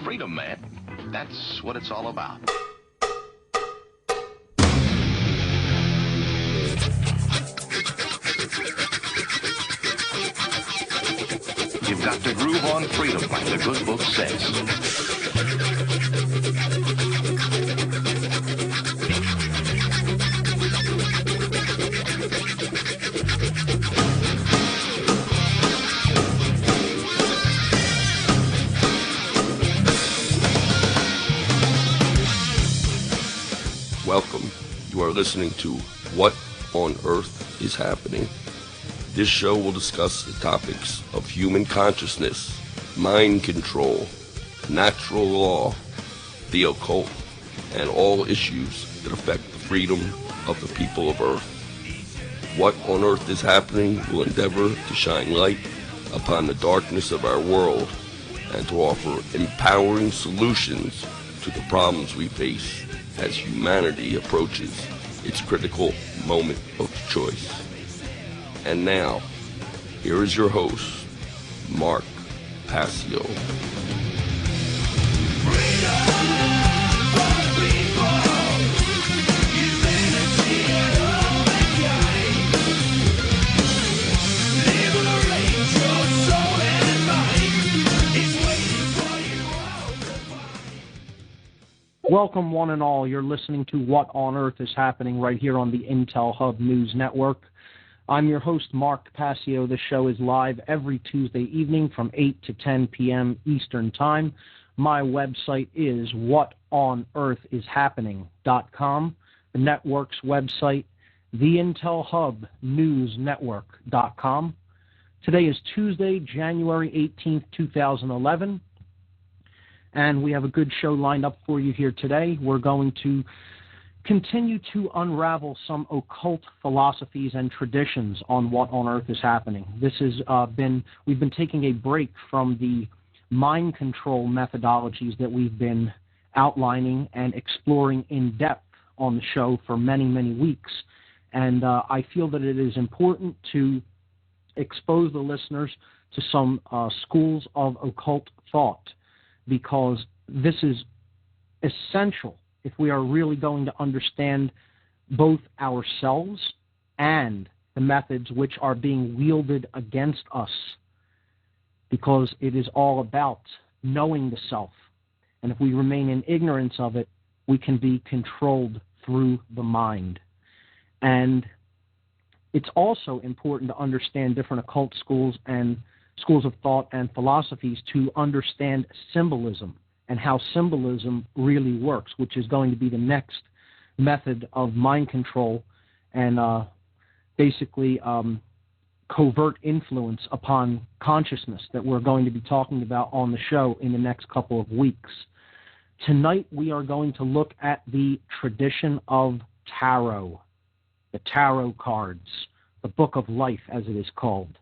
freedom, man. That's what it's all about. You've got to groove on freedom, like the good book says. Welcome. You are listening to What on Earth is Happening. This show will discuss the topics of human consciousness, mind control, natural law, the occult, and all issues that affect the freedom of the people of Earth. What on Earth is Happening will endeavor to shine light upon the darkness of our world and to offer empowering solutions to the problems we face as humanity approaches its critical moment of choice. And now, here is your host, Mark Passio. Welcome, one and all. You're listening to What on Earth is Happening right here on the Intel Hub News Network. I'm your host, Mark Passio. The show is live every Tuesday evening from 8 to 10 p.m. Eastern Time. My website is whatonearthishappening.com. The network's website, theintelhubnewsnetwork.com. Today is Tuesday, January 18th, 2011. And we have a good show lined up for you here today. We're going to continue to unravel some occult philosophies and traditions on What on Earth is Happening. We've been taking a break from the mind control methodologies that we've been outlining and exploring in depth on the show for many, many weeks. And I feel that it is important to expose the listeners to some schools of occult thought, because this is essential if we are really going to understand both ourselves and the methods which are being wielded against us, because it is all about knowing the self. And if we remain in ignorance of it, we can be controlled through the mind. And it's also important to understand different occult schools and schools of thought and philosophies to understand symbolism and how symbolism really works, which is going to be the next method of mind control and basically covert influence upon consciousness that we're going to be talking about on the show in the next couple of weeks. Tonight we are going to look at the tradition of tarot, the tarot cards, the book of life as it is called.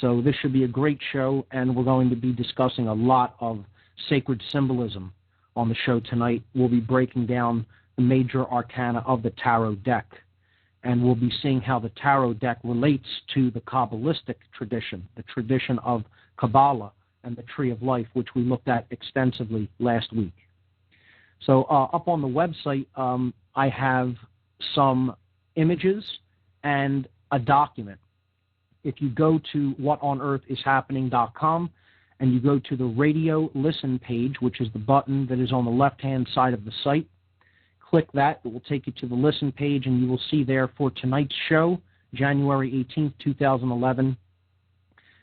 So this should be a great show, and we're going to be discussing a lot of sacred symbolism on the show tonight. We'll be breaking down the major arcana of the tarot deck, and we'll be seeing how the tarot deck relates to the Kabbalistic tradition, the tradition of Kabbalah and the Tree of Life, which we looked at extensively last week. So up on the website, I have some images and a document. If you go to whatonearthishappening.com and you go to the radio listen page, which is the button that is on the left-hand side of the site, click that. It will take you to the listen page, and you will see there for tonight's show, January 18th, 2011,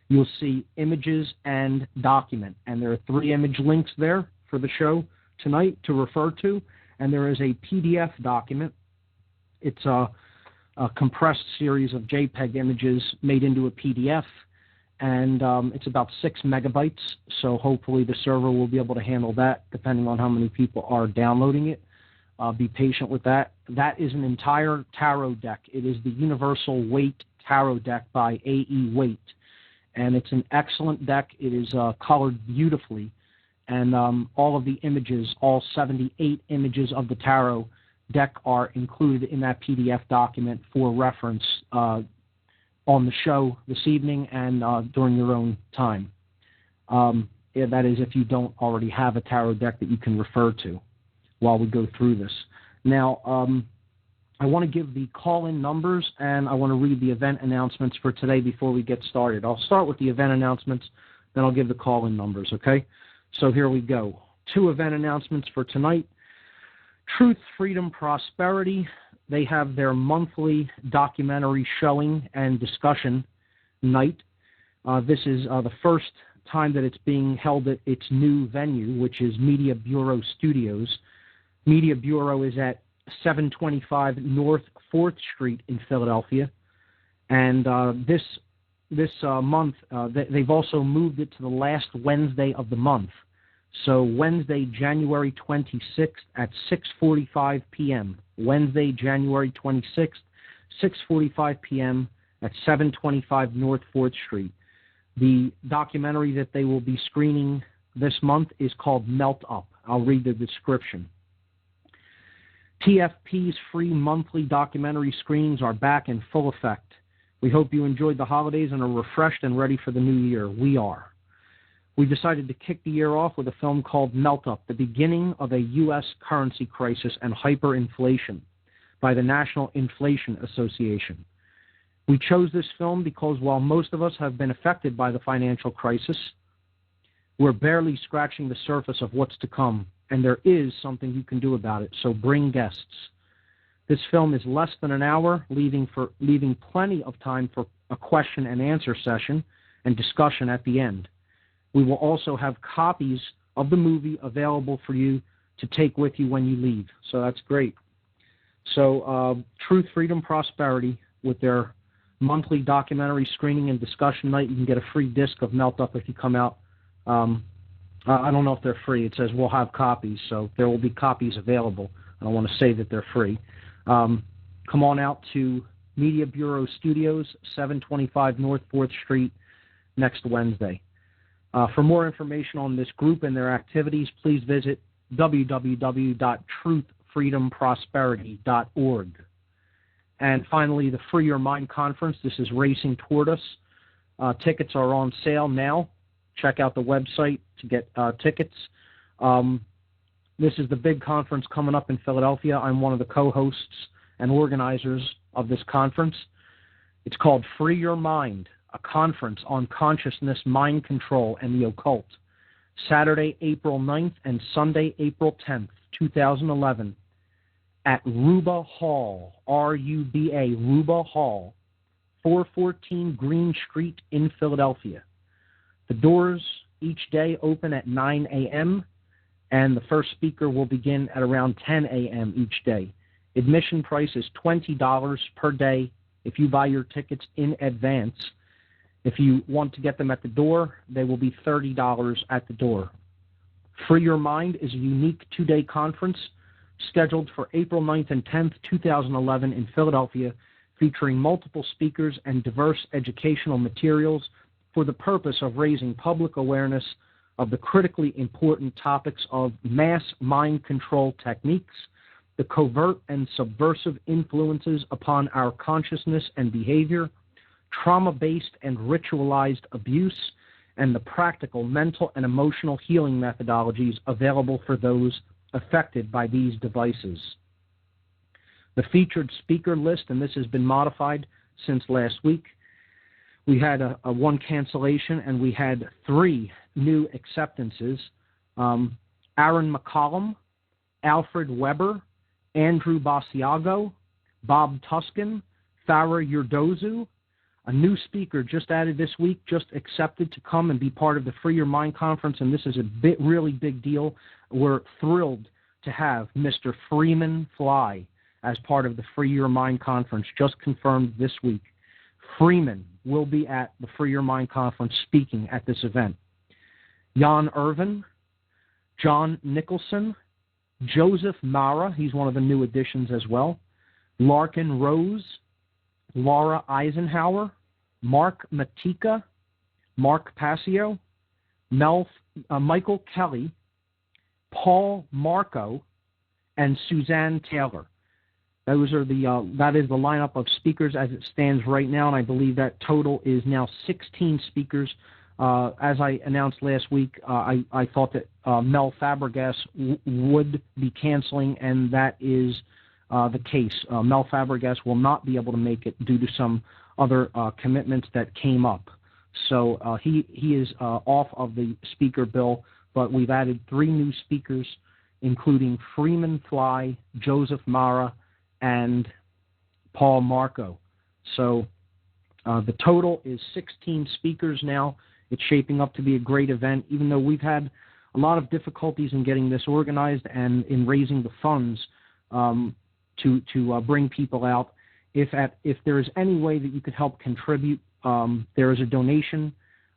you'll see images and document. And there are 3 image links there for the show tonight to refer to, and there is a PDF document. It's a compressed series of JPEG images made into a PDF, and it's about 6 megabytes, so hopefully the server will be able to handle that depending on how many people are downloading it. Be patient with that. That is an entire tarot deck. It is the Universal Weight Tarot Deck by A.E. Waite, and it's an excellent deck. It is colored beautifully, and all of the images, all 78 images of the tarot deck are included in that PDF document for reference on the show this evening and during your own time. That is, if you don't already have a tarot deck that you can refer to while we go through this. Now, I want to give the call-in numbers, and I want to read the event announcements for today before we get started. I'll start with the event announcements, then I'll give the call-in numbers, okay? So here we go. 2 event announcements for tonight. Truth, Freedom, Prosperity. They have their monthly documentary showing and discussion night. This is the first time that it's being held at its new venue, which is Media Bureau Studios. Media Bureau is at 725 North 4th Street in Philadelphia. And this month, they've also moved it to the last Wednesday of the month. So Wednesday, January 26th at 6:45 p.m. Wednesday, January 26th, 6:45 p.m. at 725 North 4th Street. The documentary that they will be screening this month is called Melt Up. I'll read the description. TFP's free monthly documentary screenings are back in full effect. We hope you enjoyed the holidays and are refreshed and ready for the new year. We are. We decided to kick the year off with a film called Melt Up, the beginning of a U.S. currency crisis and hyperinflation by the National Inflation Association. We chose this film because while most of us have been affected by the financial crisis, we're barely scratching the surface of what's to come, and there is something you can do about it, so bring guests. This film is less than an hour, leaving plenty of time for a question and answer session and discussion at the end. We will also have copies of the movie available for you to take with you when you leave, so that's great. So Truth, Freedom, Prosperity, with their monthly documentary screening and discussion night, you can get a free disc of Melt Up if you come out. I don't know if they're free. It says we'll have copies, so there will be copies available. I don't want to say that they're free. Come on out to Media Bureau Studios, 725 North 4th Street, next Wednesday. For more information on this group and their activities, please visit www.truthfreedomprosperity.org. And finally, the Free Your Mind Conference. This is racing toward us. Tickets are on sale now. Check out the website to get tickets. This is the big conference coming up in Philadelphia. I'm one of the co-hosts and organizers of this conference. It's called Free Your Mind, a conference on consciousness, mind control, and the occult. Saturday, April 9th and Sunday, April 10th, 2011, at Ruba Hall, R-U-B-A, Ruba Hall, 414 Green Street in Philadelphia. The doors each day open at 9 a.m., and the first speaker will begin at around 10 a.m. each day. Admission price is $20 per day if you buy your tickets in advance. If you want to get them at the door, they will be $30 at the door. Free Your Mind is a unique 2-day conference scheduled for April 9th and 10th, 2011 in Philadelphia, featuring multiple speakers and diverse educational materials for the purpose of raising public awareness of the critically important topics of mass mind control techniques, the covert and subversive influences upon our consciousness and behavior, trauma-based and ritualized abuse, and the practical mental and emotional healing methodologies available for those affected by these devices. The featured speaker list, and this has been modified since last week, we had a one cancellation, and we had 3 new acceptances. Aaron McCollum, Alfred Weber, Andrew Basiago, Bob Tuskin, Farah Yurdozu. A new speaker just added this week, just accepted to come and be part of the Free Your Mind Conference, and this is a really big deal. We're thrilled to have Mr. Freeman Fly as part of the Free Your Mind Conference, just confirmed this week. Freeman will be at the Free Your Mind Conference speaking at this event. Jan Irvin, John Nicholson, Joseph Mara, he's one of the new additions as well, Larkin Rose, Laura Eisenhower, Mark Matika, Mark Passio, Michael Kelly, Paul Marco, and Suzanne Taylor. Those are that is the lineup of speakers as it stands right now, and I believe that total is now 16 speakers. As I announced last week, I thought that Mel Fabregas would be canceling, and that is the case. Mel Fabregas will not be able to make it due to some other commitments that came up. So he is off of the speaker bill, but we've added 3 new speakers, including Freeman Fly, Joseph Mara, and Paul Marco. So the total is 16 speakers now. It's shaping up to be a great event, even though we've had a lot of difficulties in getting this organized and in raising the funds to bring people out. If there is any way that you could help contribute, there is a donation.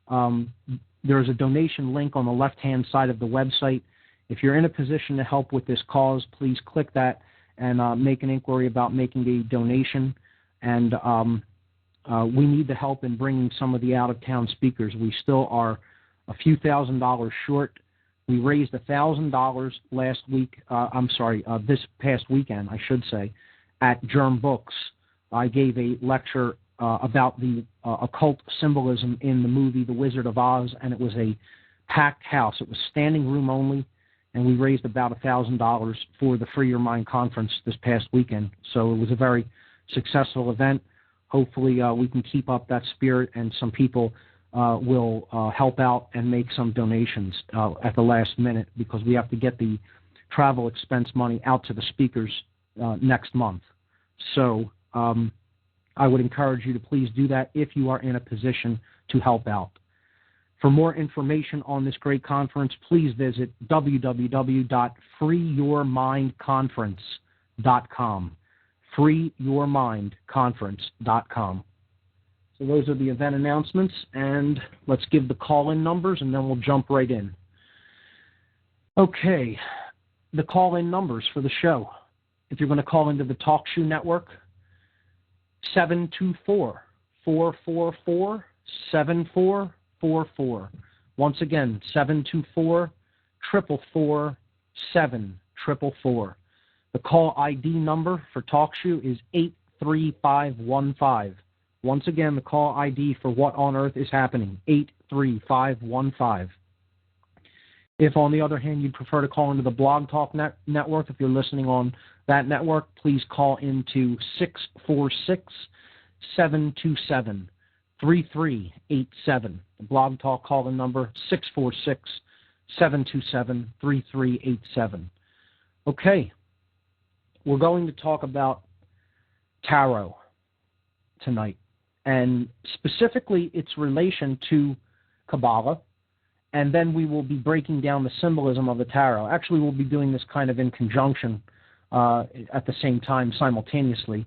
There is a donation link on the left-hand side of the website. If you're in a position to help with this cause, please click that and make an inquiry about making a donation. And we need the help in bringing some of the out-of-town speakers. We still are a few $1,000s short. We raised $1,000 last week. This past weekend, I should say, at Germ Books. I gave a lecture about the occult symbolism in the movie The Wizard of Oz, and it was a packed house. It was standing room only, and we raised about $1,000 for the Free Your Mind conference this past weekend. So it was a very successful event. Hopefully we can keep up that spirit, and some people will help out and make some donations at the last minute, because we have to get the travel expense money out to the speakers next month. So I would encourage you to please do that if you are in a position to help out. For more information on this great conference, please visit www.freeyourmindconference.com. freeyourmindconference.com. So those are the event announcements, and let's give the call-in numbers, and then we'll jump right in. Okay, the call-in numbers for the show. If you're going to call into the Talk Shoe Network, 724-444-7444. Once again, 724-444-7444. The call ID number for TalkShoe is 83515. Once again, the call ID for What on Earth is Happening, 83515. If, on the other hand, you'd prefer to call into the Blog Talk Network, if you're listening on that network, please call into 646-727-3387. The Blog Talk call-in number, 646-727-3387. Okay. We're going to talk about tarot tonight, and specifically its relation to Kabbalah, and then we will be breaking down the symbolism of the tarot. Actually, we'll be doing this kind of in conjunction at the same time, simultaneously.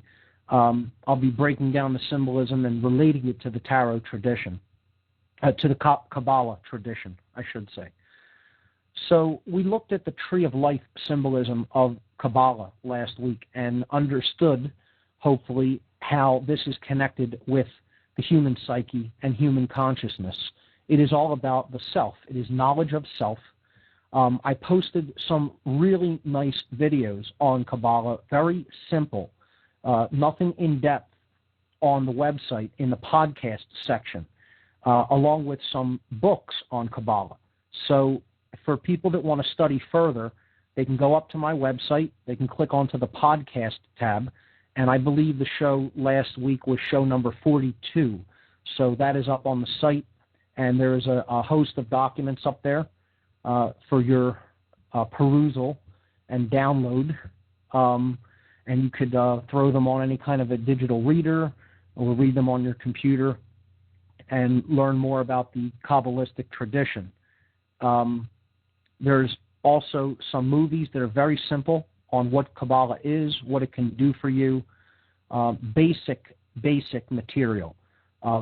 I'll be breaking down the symbolism and relating it to the tarot tradition, to the Kabbalah tradition, I should say. So we looked at the Tree of Life symbolism of Kabbalah last week and understood, hopefully, how this is connected with the human psyche and human consciousness. It is all about the self. It is knowledge of self. I posted some really nice videos on Kabbalah, very simple, nothing in depth, on the website in the podcast section, along with some books on Kabbalah. So for people that want to study further, they can go up to my website, they can click onto the podcast tab, and I believe the show last week was show number 42. So that is up on the site, and there is a host of documents up there for your perusal and download. And you could throw them on any kind of a digital reader or read them on your computer and learn more about the Kabbalistic tradition. There's also some movies that are very simple on what Kabbalah is, what it can do for you, basic material,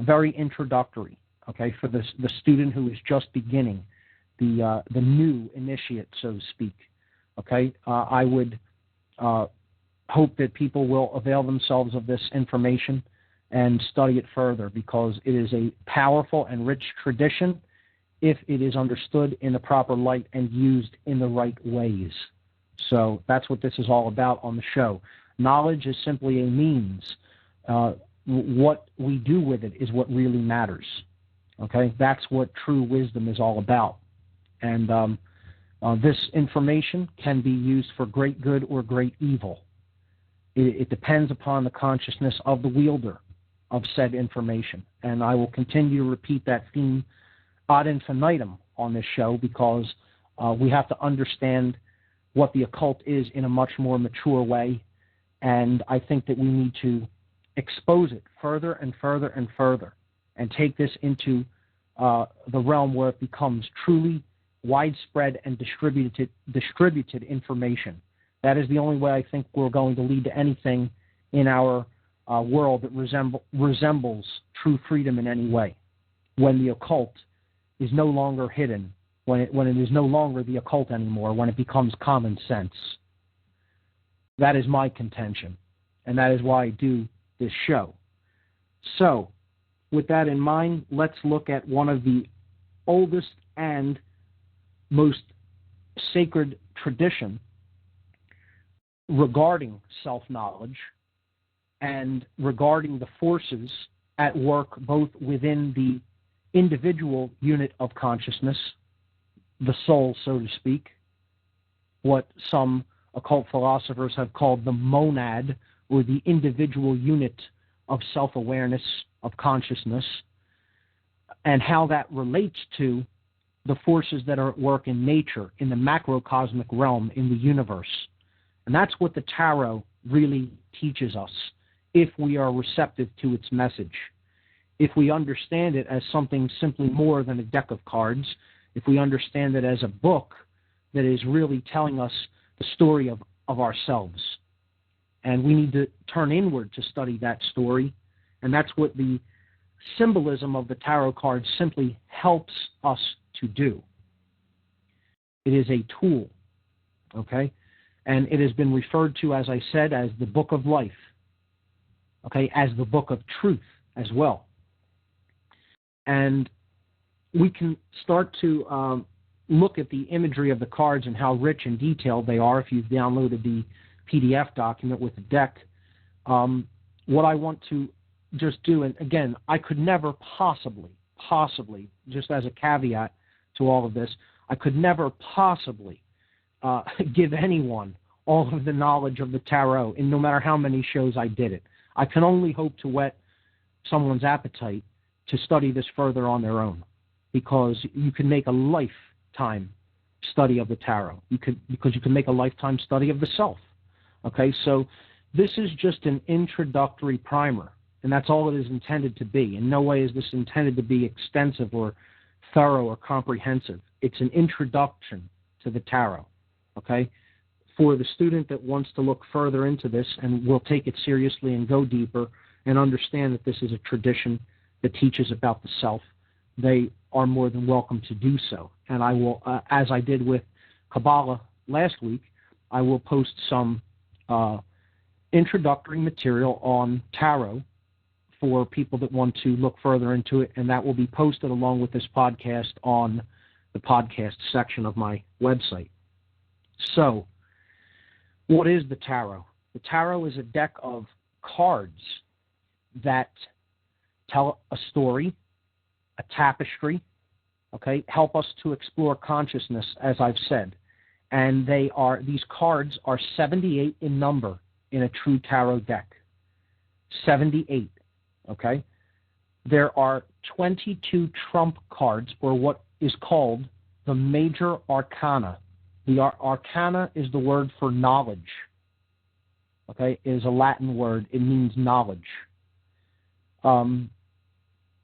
very introductory, okay, for the student who is just beginning, the new initiate, so to speak, okay. I would hope that people will avail themselves of this information and study it further, because it is a powerful and rich tradition if it is understood in the proper light and used in the right ways. So that's what this is all about on the show. Knowledge is simply a means. What we do with it is what really matters. Okay, that's what true wisdom is all about. And this information can be used for great good or great evil. It depends upon the consciousness of the wielder of said information. And I will continue to repeat that theme ad infinitum on this show, because we have to understand what the occult is in a much more mature way. And I think that we need to expose it further and further and further, and take this into the realm where it becomes truly widespread and distributed information. That is the only way I think we're going to lead to anything in our world that resembles true freedom in any way. When the occult is no longer hidden, when it is no longer the occult anymore, when it becomes common sense. That is my contention, and that is why I do this show. So, with that in mind, let's look at one of the oldest and most sacred tradition regarding self-knowledge and regarding the forces at work both within the individual unit of consciousness, the soul, so to speak, what some occult philosophers have called the monad, or the individual unit of self-awareness, of consciousness, and how that relates to the forces that are at work in nature, in the macrocosmic realm, in the universe. And that's what the tarot really teaches us, if we are receptive to its message. If we understand it as something simply more than a deck of cards, if we understand it as a book that is really telling us the story of ourselves. And we need to turn inward to study that story. And that's what the symbolism of the tarot cards simply helps us to do. It is a tool, okay? And it has been referred to, as I said, as the book of life, okay, as the book of truth as well. And we can start to look at the imagery of the cards and how rich and detailed they are if you've downloaded the PDF document with the deck. What I want to just do, and again, I could never possibly, just as a caveat to all of this, I could never possibly give anyone all of the knowledge of the tarot, and no matter how many shows I did it. I can only hope to whet someone's appetite to study this further on their own, because you can make a lifetime study of the tarot. Because you can make a lifetime study of the self. Okay, so this is just an introductory primer, and that's all it is intended to be. In no way is this intended to be extensive or thorough or comprehensive. It's an introduction to the tarot, okay? For the student that wants to look further into this and will take it seriously and go deeper and understand that this is a tradition that teaches about the self, they are more than welcome to do so. And I will, as I did with Kabbalah last week, I will post some introductory material on tarot for people that want to look further into it, and that will be posted along with this podcast on the podcast section of my website. So, what is the tarot? The tarot is a deck of cards that tell a story, a tapestry, okay, help us to explore consciousness, as I've said. And these cards are 78 in number in a true tarot deck. 78, okay? There are 22 trump cards, or what is called the major arcana. The arcana is the word for knowledge, okay? It is a Latin word. It means knowledge.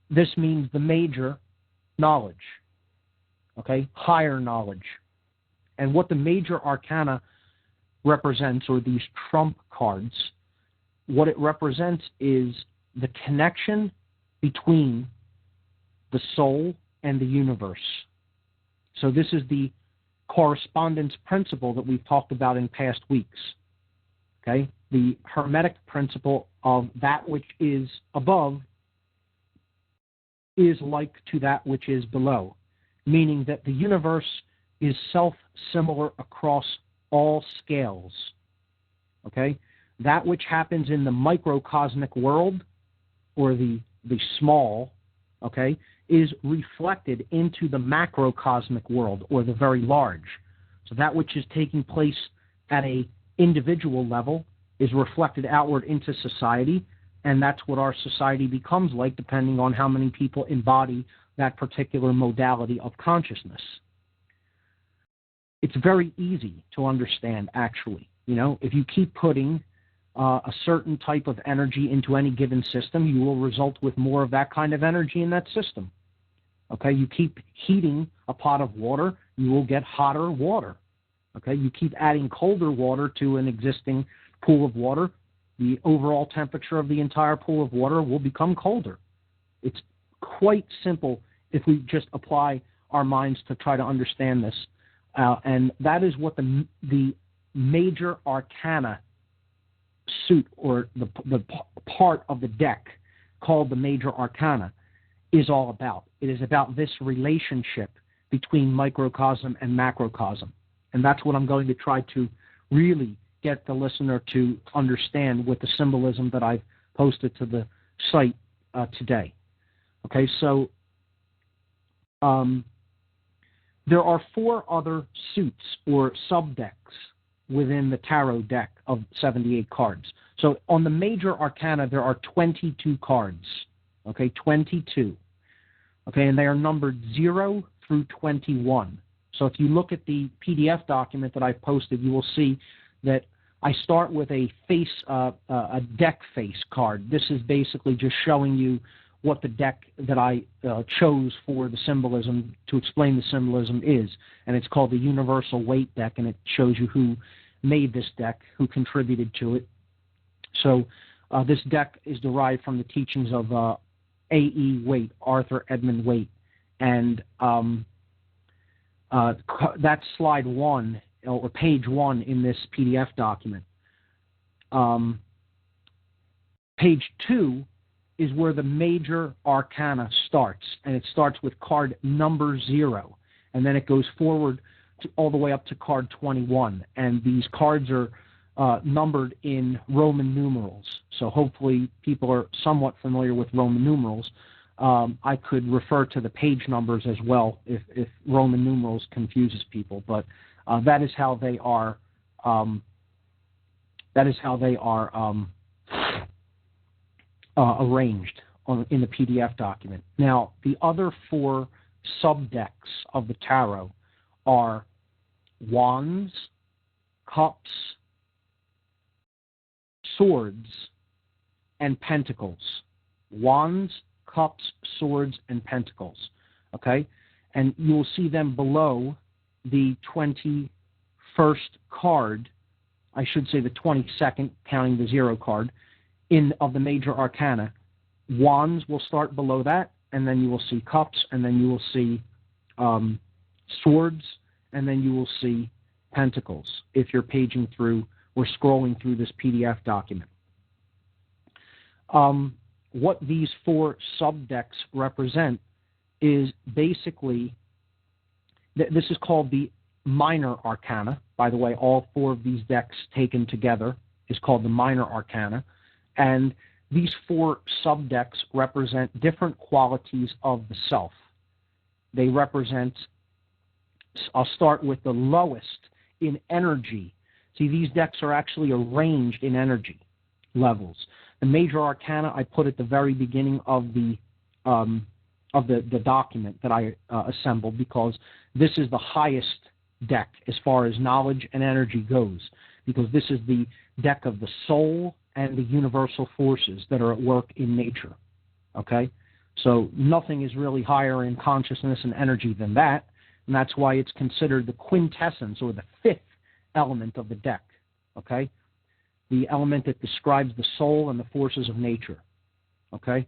This means the major knowledge, okay? Higher knowledge. And what the major arcana represents, or these trump cards, what it represents is the connection between the soul and the universe. So this is the correspondence principle that we've talked about in past weeks. Okay? The Hermetic principle of that which is above is like to that which is below, meaning that the universe is self-similar across all scales. Okay? That which happens in the microcosmic world, or the small, okay, is reflected into the macrocosmic world, or the very large. So that which is taking place at a individual level is reflected outward into society, and that's what our society becomes like, depending on how many people embody that particular modality of consciousness. It's very easy to understand, actually. You know, if you keep putting a certain type of energy into any given system, you will result with more of that kind of energy in that system. Okay, you keep heating a pot of water, you will get hotter water. Okay, you keep adding colder water to an existing pool of water, the overall temperature of the entire pool of water will become colder. It's quite simple if we just apply our minds to try to understand this. And that is what the major arcana suit, or the part of the deck called the major arcana, is all about. It is about this relationship between microcosm and macrocosm. And that's what I'm going to try to really get the listener to understand with the symbolism that I've posted to the site today. Okay, so there are 4 other suits or subdecks within the tarot deck of 78 cards. So on the major arcana, there are 22 cards. Okay, 22. Okay, and they are numbered 0 through 21. So if you look at the PDF document that I've posted, you will see that I start with a deck face card. This is basically just showing you what the deck that I chose for the symbolism, to explain the symbolism, is. And it's called the Universal Weight deck, and it shows you who made this deck, who contributed to it. So this deck is derived from the teachings of A.E. Waite, Arthur Edmund Waite. And that's slide 1, or page 1 in this PDF document. Page 2 is where the major arcana starts, and it starts with card number 0, and then it goes forward all the way up to card 21. And these cards are numbered in Roman numerals, so hopefully people are somewhat familiar with Roman numerals. I could refer to the page numbers as well if Roman numerals confuses people, but that is how they are. Arranged in the PDF document. Now, the other 4 subdecks of the tarot are wands, cups, swords, and pentacles. Wands, cups, swords, and pentacles. Okay? And you will see them below the 21st card, I should say the 22nd, counting the 0 card, of the major arcana. Wands will start below that, and then you will see cups, and then you will see swords, and then you will see pentacles, if you're paging through or scrolling through this PDF document. What these 4 subdecks represent is basically, this is called the minor arcana. By the way, all 4 of these decks taken together is called the minor arcana. And these 4 subdecks represent different qualities of the self. They represent, I'll start with the lowest in energy. See, these decks are actually arranged in energy levels. The major arcana I put at the very beginning of the document that I assembled, because this is the highest deck as far as knowledge and energy goes, because this is the deck of the soul and the universal forces that are at work in nature. Okay? So nothing is really higher in consciousness and energy than that, and that's why it's considered the quintessence, or the 5th element of the deck. Okay? The element that describes the soul and the forces of nature. Okay?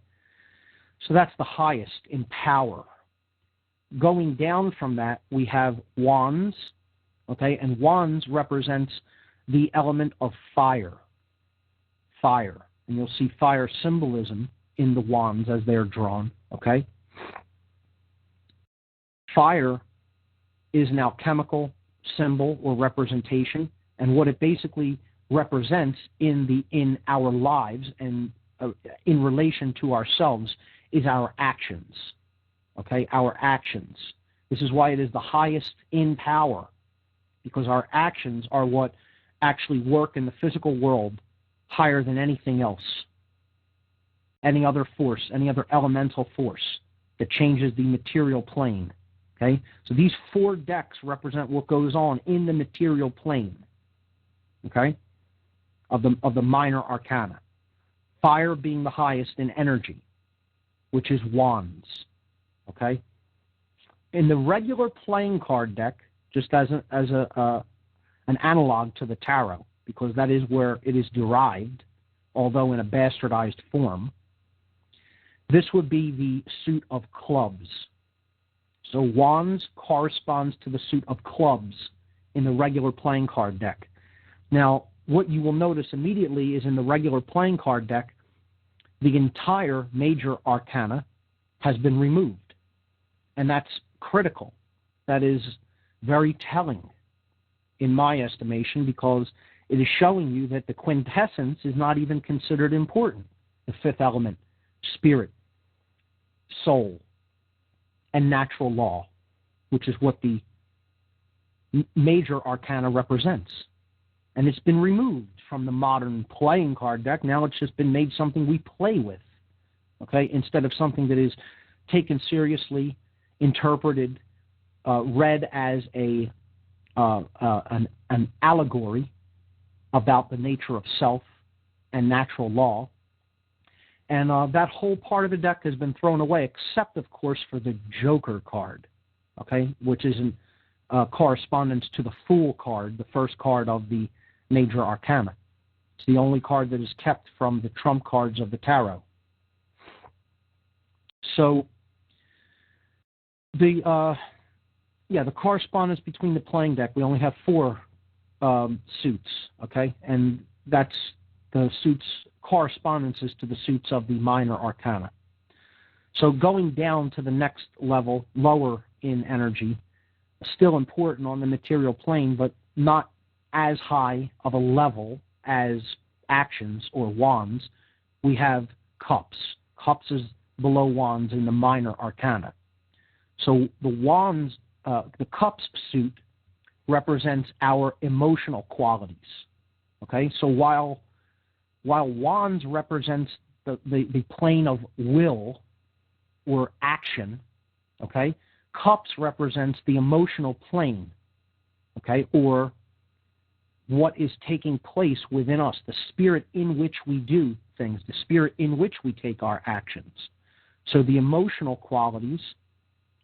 So that's the highest in power. Going down from that, we have wands. Okay? And wands represents the element of fire. Fire. And you'll see fire symbolism in the wands as they're drawn. Okay? Fire is an alchemical symbol or representation, and what it basically represents in our lives and in relation to ourselves is our actions. okay, our actions. This is why it is the highest in power, because our actions are what actually work in the physical world higher than anything else, any other force, any other elemental force that changes the material plane. Okay? So these 4 decks represent what goes on in the material plane, okay, of the minor arcana. Fire being the highest in energy, which is wands. Okay? In the regular playing card deck, just as an analog to the tarot, because that is where it is derived, although in a bastardized form, this would be the suit of clubs. So wands corresponds to the suit of clubs in the regular playing card deck. Now, what you will notice immediately is in the regular playing card deck, the entire major arcana has been removed. And that's critical. That is very telling in my estimation, because it is showing you that the quintessence is not even considered important. The 5th element, spirit, soul, and natural law, which is what the major arcana represents. And it's been removed from the modern playing card deck. Now it's just been made something we play with, okay, instead of something that is taken seriously, interpreted, read as an allegory about the nature of self and natural law. And that whole part of the deck has been thrown away, except, of course, for the Joker card, okay, which is in correspondence to the Fool card, the first card of the major arcana. It's the only card that is kept from the trump cards of the tarot. So the correspondence between the playing deck, we only have 4 suits, okay, and that's the suits correspondences to the suits of the minor arcana. So going down to the next level, lower in energy, still important on the material plane, but not as high of a level as actions or wands, we have cups. Cups is below wands in the minor arcana. So the wands, the cups suit represents our emotional qualities. Okay, so while wands represents the plane of will or action, okay, cups represents the emotional plane, okay, or what is taking place within us, the spirit in which we do things, the spirit in which we take our actions. So the emotional qualities,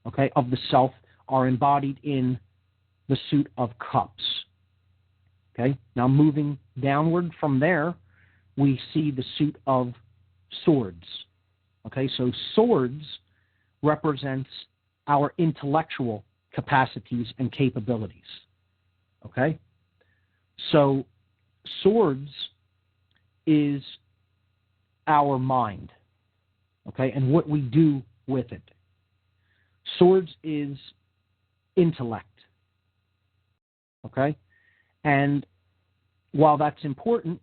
okay, of the self are embodied in the suit of cups. Okay, now moving downward from there, we see the suit of swords. Okay, so swords represents our intellectual capacities and capabilities. Okay, so swords is our mind. Okay, and what we do with it. Swords is intellect. Okay, and while that's important,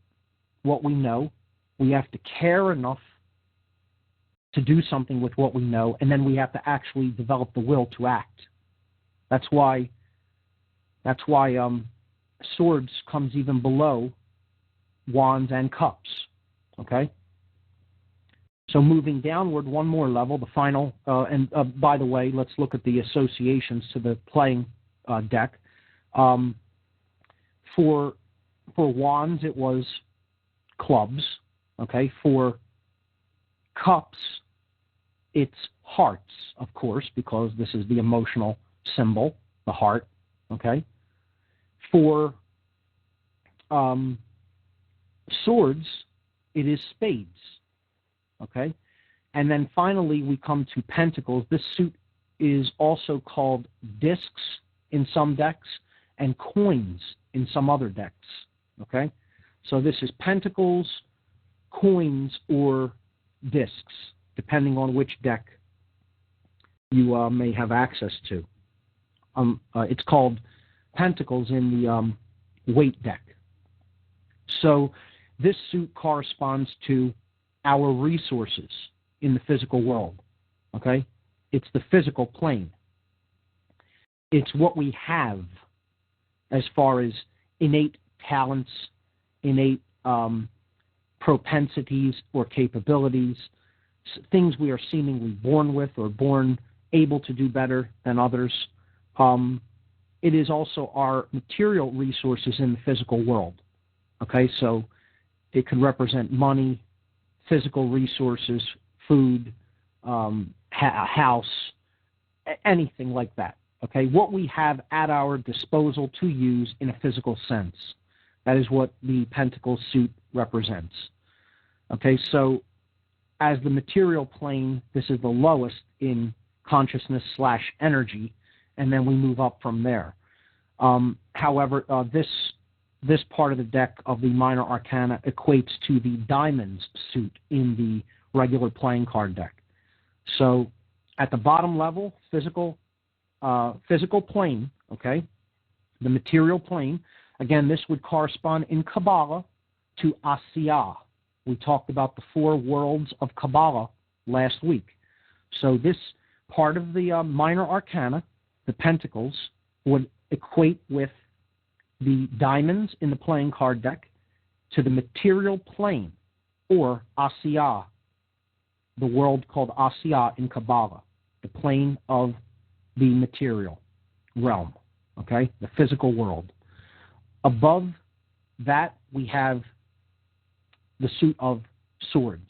what we know, we have to care enough to do something with what we know, and then we have to actually develop the will to act. That's why swords comes even below wands and cups. Okay. So moving downward one more level, the final, and by the way, let's look at the associations to the playing deck. For wands, it was clubs. Okay. For cups, it's hearts, of course, because this is the emotional symbol, the heart. Okay. For swords, it is spades. Okay. And then finally, we come to pentacles. This suit is also called discs in some decks and coins in some other decks. Okay. So this is pentacles, coins, or discs, depending on which deck you may have access to. It's called pentacles in the weight deck. So this suit corresponds to our resources in the physical world. Okay? It's the physical plane. It's what we have as far as innate talents, innate propensities or capabilities, things we are seemingly born with or born able to do better than others. It is also our material resources in the physical world. Okay, so it could represent money, physical resources, food, a house, anything like that. Okay, what we have at our disposal to use in a physical sense. That is what the pentacle suit represents. Okay, so as the material plane, this is the lowest in consciousness / energy, and then we move up from there. However, this part of the deck of the minor arcana equates to the diamonds suit in the regular playing card deck. So at the bottom level, physical plane, okay, the material plane, again, this would correspond in Kabbalah to Asiyah. We talked about the 4 worlds of Kabbalah last week. So this part of the minor arcana, the pentacles, would equate with the diamonds in the playing card deck to the material plane, or Asiyah, the world called Asiyah in Kabbalah, the plane of the material realm, okay, the physical world. Above that, we have the suit of swords.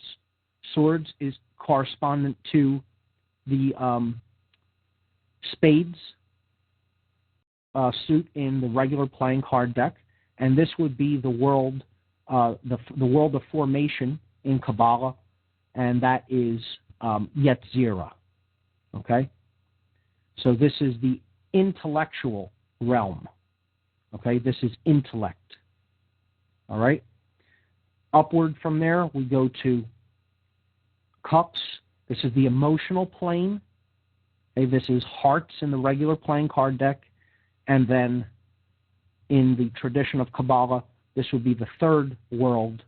Swords is correspondent to the spades suit in the regular playing card deck, and this would be the world, the world of formation in Kabbalah, and that is Yetzirah. Okay, so this is the intellectual realm. Okay, this is intellect. All right. Upward from there, we go to cups. This is the emotional plane. Okay, this is hearts in the regular playing card deck. And then in the tradition of Kabbalah, this would be the 3rd world,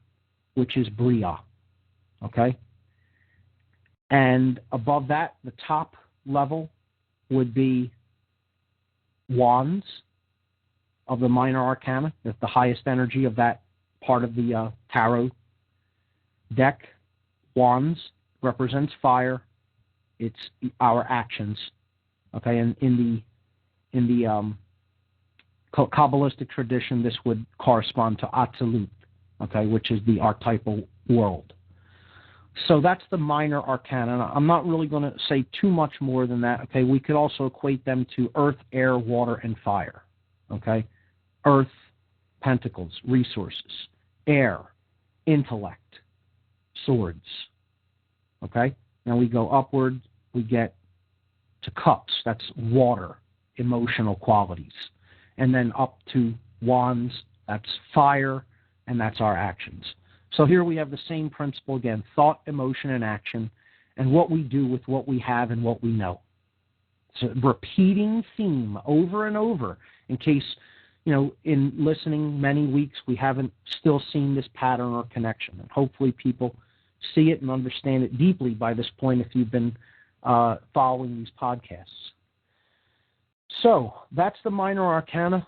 which is Bria. Okay? And above that, the top level would be wands of the minor arcana. That's the highest energy of that part of the tarot deck. Wands represents fire. It's our actions. Okay, and in the Kabbalistic tradition, this would correspond to Atzilut, okay, which is the archetypal world. So that's the minor arcana. I'm not really going to say too much more than that. Okay, we could also equate them to earth, air, water, and fire. Okay, earth, pentacles, resources; air, intellect, swords. Okay, now we go upward. We get to cups. That's water, emotional qualities, and then up to wands. That's fire, and that's our actions. So here we have the same principle again: thought, emotion, and action, and what we do with what we have and what we know. It's a repeating theme over and over, in case, in listening many weeks, we haven't still seen this pattern or connection. And hopefully people see it and understand it deeply by this point if you've been following these podcasts. So that's the minor arcana,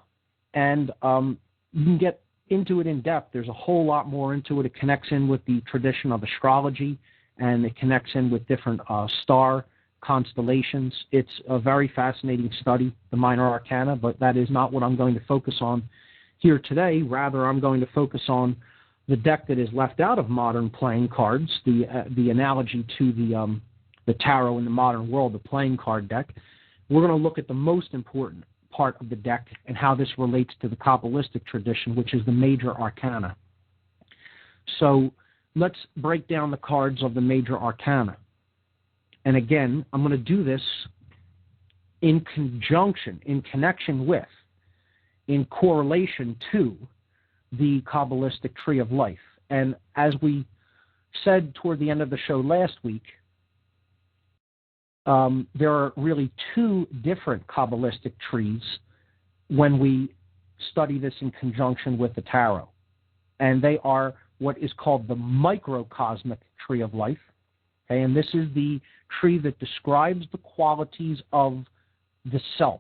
and you can get into it in depth. There's a whole lot more into it. It connects in with the tradition of astrology, and it connects in with different star constellations. It's a very fascinating study, the minor arcana, but that is not what I'm going to focus on here today. Rather, I'm going to focus on the deck that is left out of modern playing cards, the analogy to the tarot in the modern world, the playing card deck. We're going to look at the most important part of the deck and how this relates to the Kabbalistic tradition, which is the major arcana. So let's break down the cards of the major arcana. And again, I'm going to do this in conjunction, in connection with, in correlation to the Kabbalistic tree of life. And as we said toward the end of the show last week, there are really 2 different Kabbalistic trees when we study this in conjunction with the tarot. And they are what is called the microcosmic tree of life, Okay, and this is the tree that describes the qualities of the self,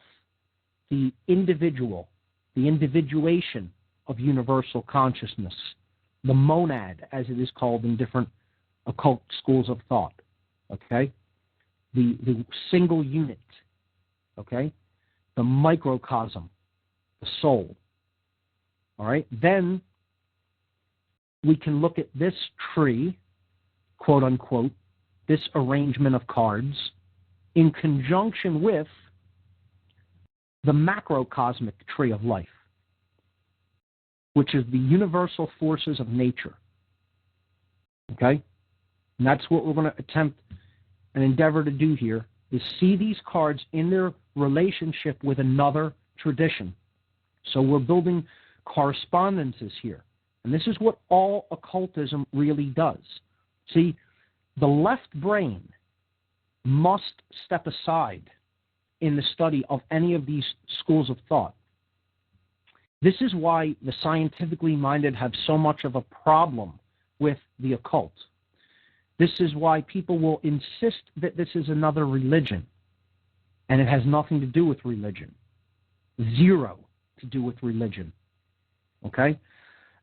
the individual, the individuation of universal consciousness, the monad, as it is called in different occult schools of thought. Okay, the single unit. Okay, the microcosm, the soul. All right, then we can look at this tree, quote unquote, this arrangement of cards, in conjunction with the macrocosmic tree of life, which is the universal forces of nature. Okay? And that's what we're going to attempt and endeavor to do here, is see these cards in their relationship with another tradition. So we're building correspondences here. And this is what all occultism really does. See, the left brain must step aside in the study of any of these schools of thought. This is why the scientifically minded have so much of a problem with the occult. This is why people will insist that this is another religion, and it has nothing to do with religion. Zero to do with religion. Okay?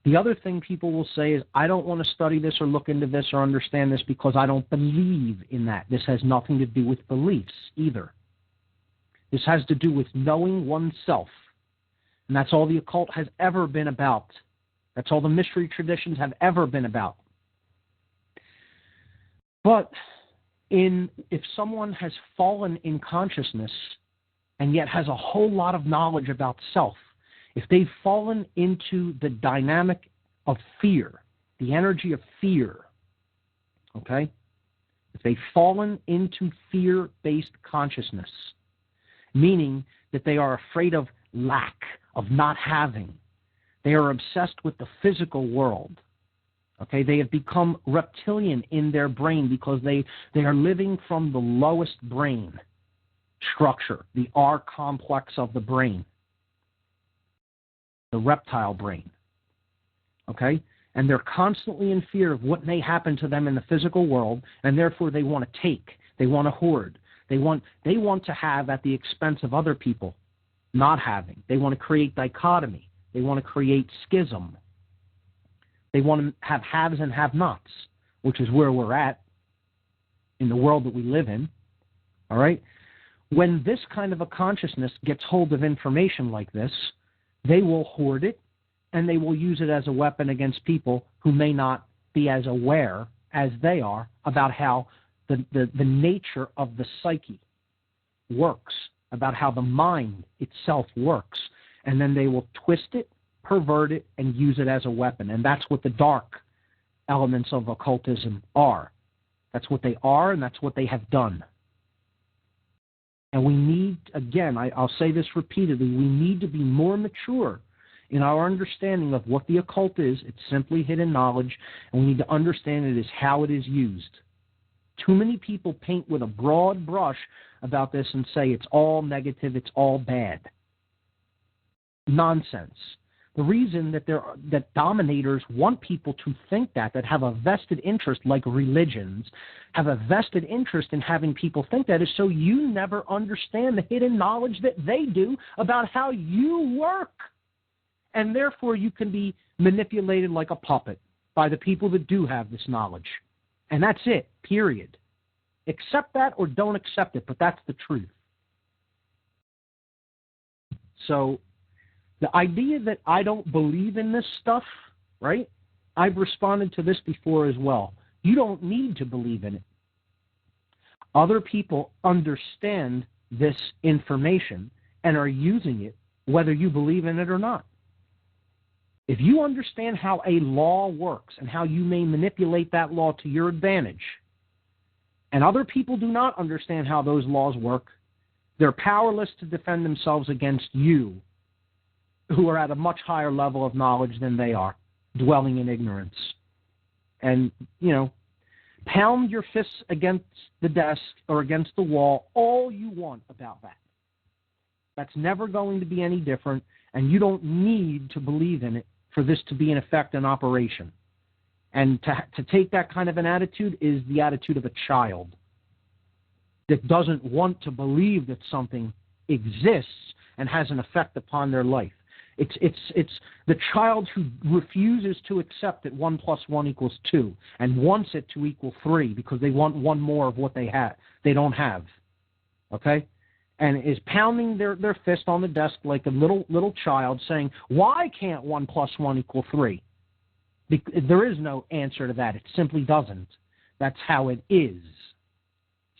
The other thing people will say is, I don't want to study this or look into this or understand this because I don't believe in that. This has nothing to do with beliefs either. This has to do with knowing oneself. And that's all the occult has ever been about. That's all the mystery traditions have ever been about. But if someone has fallen in consciousness and yet has a whole lot of knowledge about self, if they've fallen into the dynamic of fear, the energy of fear, okay? If they've fallen into fear-based consciousness, meaning that they are afraid of lack, of not having, they are obsessed with the physical world, okay? They have become reptilian in their brain because they are living from the lowest brain structure, the R complex of the brain. The reptile brain, okay? And they're constantly in fear of what may happen to them in the physical world, and therefore they want to take, they want to hoard, they want to have at the expense of other people not having. They want to create dichotomy. They want to create schism. They want to have haves and have-nots, which is where we're at in the world that we live in, all right? When this kind of a consciousness gets hold of information like this, they will hoard it, and they will use it as a weapon against people who may not be as aware as they are about how the nature of the psyche works, about how the mind itself works. And then they will twist it, pervert it, and use it as a weapon. And that's what the dark elements of occultism are. That's what they are, and that's what they have done. And we need, again, I'll say this repeatedly, we need to be more mature in our understanding of what the occult is. It's simply hidden knowledge, and we need to understand it as how it is used. Too many people paint with a broad brush about this and say it's all negative, it's all bad. Nonsense. The reason that dominators want people to think that have a vested interest, like religions, have a vested interest in having people think that, is so you never understand the hidden knowledge that they do about how you work. And therefore you can be manipulated like a puppet by the people that do have this knowledge. And that's it, period. Accept that or don't accept it, but that's the truth. So the idea that I don't believe in this stuff, right? I've responded to this before as well. You don't need to believe in it. Other people understand this information and are using it whether you believe in it or not. If you understand how a law works and how you may manipulate that law to your advantage, and other people do not understand how those laws work, they're powerless to defend themselves against you, who are at a much higher level of knowledge than they are, dwelling in ignorance. And, pound your fists against the desk or against the wall all you want about that. That's never going to be any different, and you don't need to believe in it for this to be in effect in operation. And to take that kind of an attitude is the attitude of a child that doesn't want to believe that something exists and has an effect upon their life. It's the child who refuses to accept that 1 + 1 = 2 and wants it to equal 3 because they want one more of what they don't have. Okay? And is pounding their fist on the desk like a little child saying, why can't 1 + 1 = 3? There is no answer to that. It simply doesn't. That's how it is.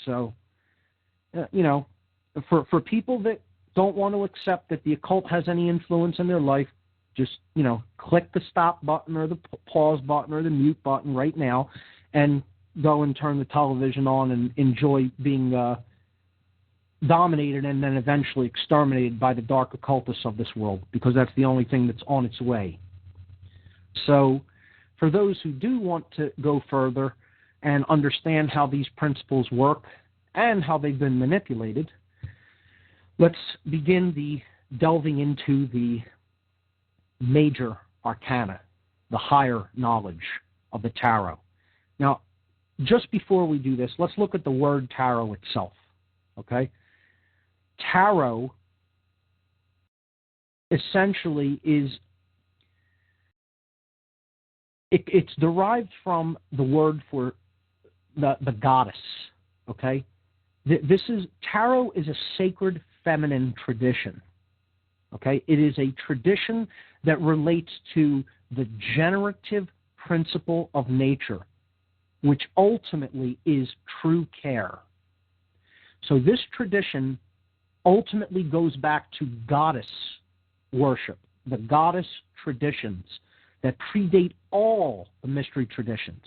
So, for people that don't want to accept that the occult has any influence in their life, just, click the stop button or the pause button or the mute button right now and go and turn the television on and enjoy being dominated and then eventually exterminated by the dark occultists of this world, because that's the only thing that's on its way. So for those who do want to go further and understand how these principles work and how they've been manipulated, let's begin the delving into the major arcana, the higher knowledge of the tarot. Now, just before we do this, let's look at the word tarot itself, okay? Tarot essentially is, it's derived from the word for the goddess, okay? Tarot is a sacred feminine tradition, okay? It is a tradition that relates to the generative principle of nature, which ultimately is true care. So this tradition ultimately goes back to goddess worship, the goddess traditions that predate all the mystery traditions,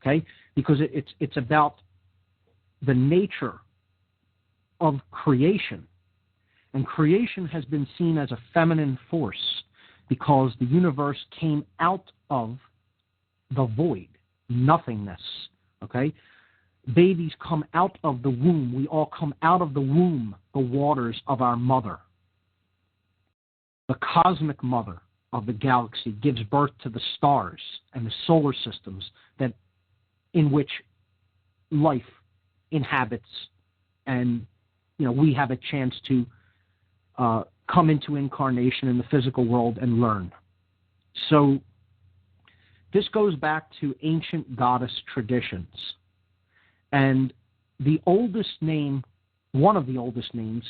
okay? Because it's about the nature of creation. And creation has been seen as a feminine force because the universe came out of the void, nothingness, okay? Babies come out of the womb. We all come out of the womb, the waters of our mother. The cosmic mother of the galaxy gives birth to the stars and the solar systems in which life inhabits, and we have a chance to come into incarnation in the physical world and learn. So this goes back to ancient goddess traditions. And the oldest name, one of the oldest names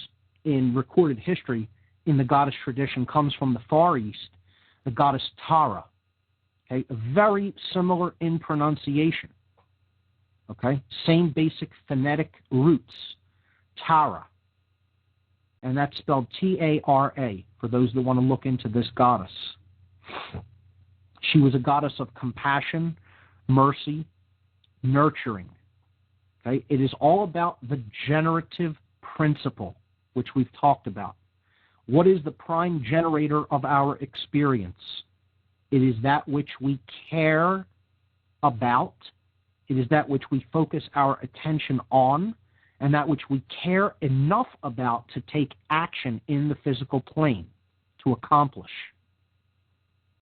in recorded history in the goddess tradition, comes from the Far East, the goddess Tara. Okay, very similar in pronunciation. Okay, same basic phonetic roots, Tara. And that's spelled T-A-R-A, for those that want to look into this goddess. She was a goddess of compassion, mercy, nurturing. Okay? It is all about the generative principle, which we've talked about. What is the prime generator of our experience? It is that which we care about. It is that which we focus our attention on, and that which we care enough about to take action in the physical plane to accomplish.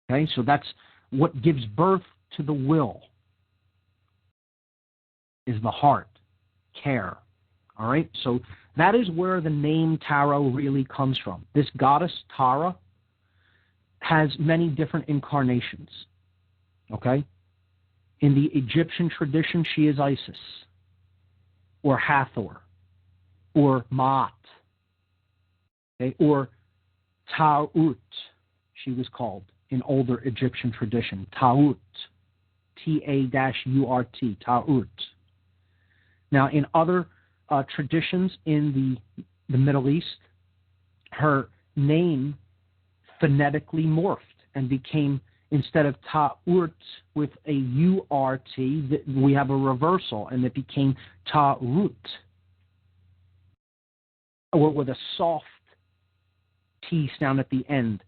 Okay, so that's what gives birth to the will, is the heart, care. All right, so that is where the name tarot really comes from. This goddess Tara has many different incarnations. Okay, in the Egyptian tradition, she is Isis, or Hathor, or Maat, okay, or Ta'ut, she was called in older Egyptian tradition, Ta'ut, T-A-U-R-T, Ta'ut. Now, in other traditions in the Middle East, her name phonetically morphed and became, instead of Ta'ut with a U-R-T, we have a reversal, and it became Ta'ut, or with a soft T sound at the end.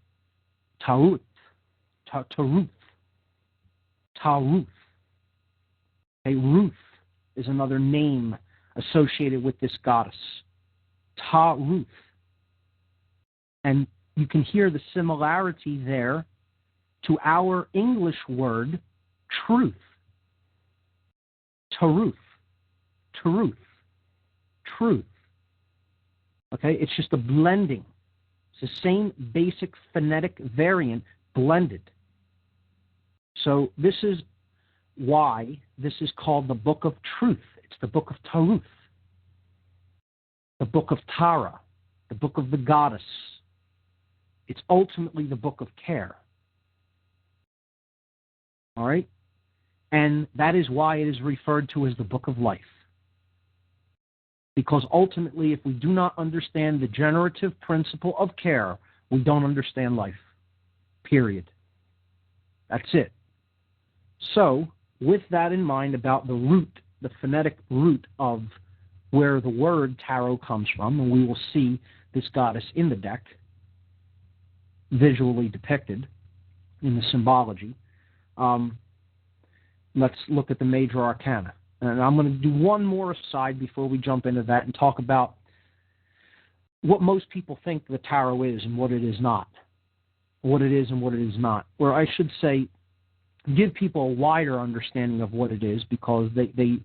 Ta'ut, Ta'ruth, Ta'ruth. Okay, Ruth is another name associated with this goddess. Ta'ruth. And you can hear the similarity there to our English word truth, taruth, truth. Okay, it's just a blending. It's the same basic phonetic variant blended. So this is why this is called the Book of Truth. It's the Book of Taruth, the Book of Tara, the Book of the Goddess. It's ultimately the Book of Care. All right? And that is why it is referred to as the Book of Life. Because ultimately, if we do not understand the generative principle of care, we don't understand life. Period. That's it. So, with that in mind about the root, the phonetic root of where the word tarot comes from, and we will see this goddess in the deck, visually depicted in the symbology, let's look at the major arcana. And I'm going to do one more aside before we jump into that and talk about what most people think the tarot is and what it is not. What it is and what it is not. Or I should say, give people a wider understanding of what it is, because they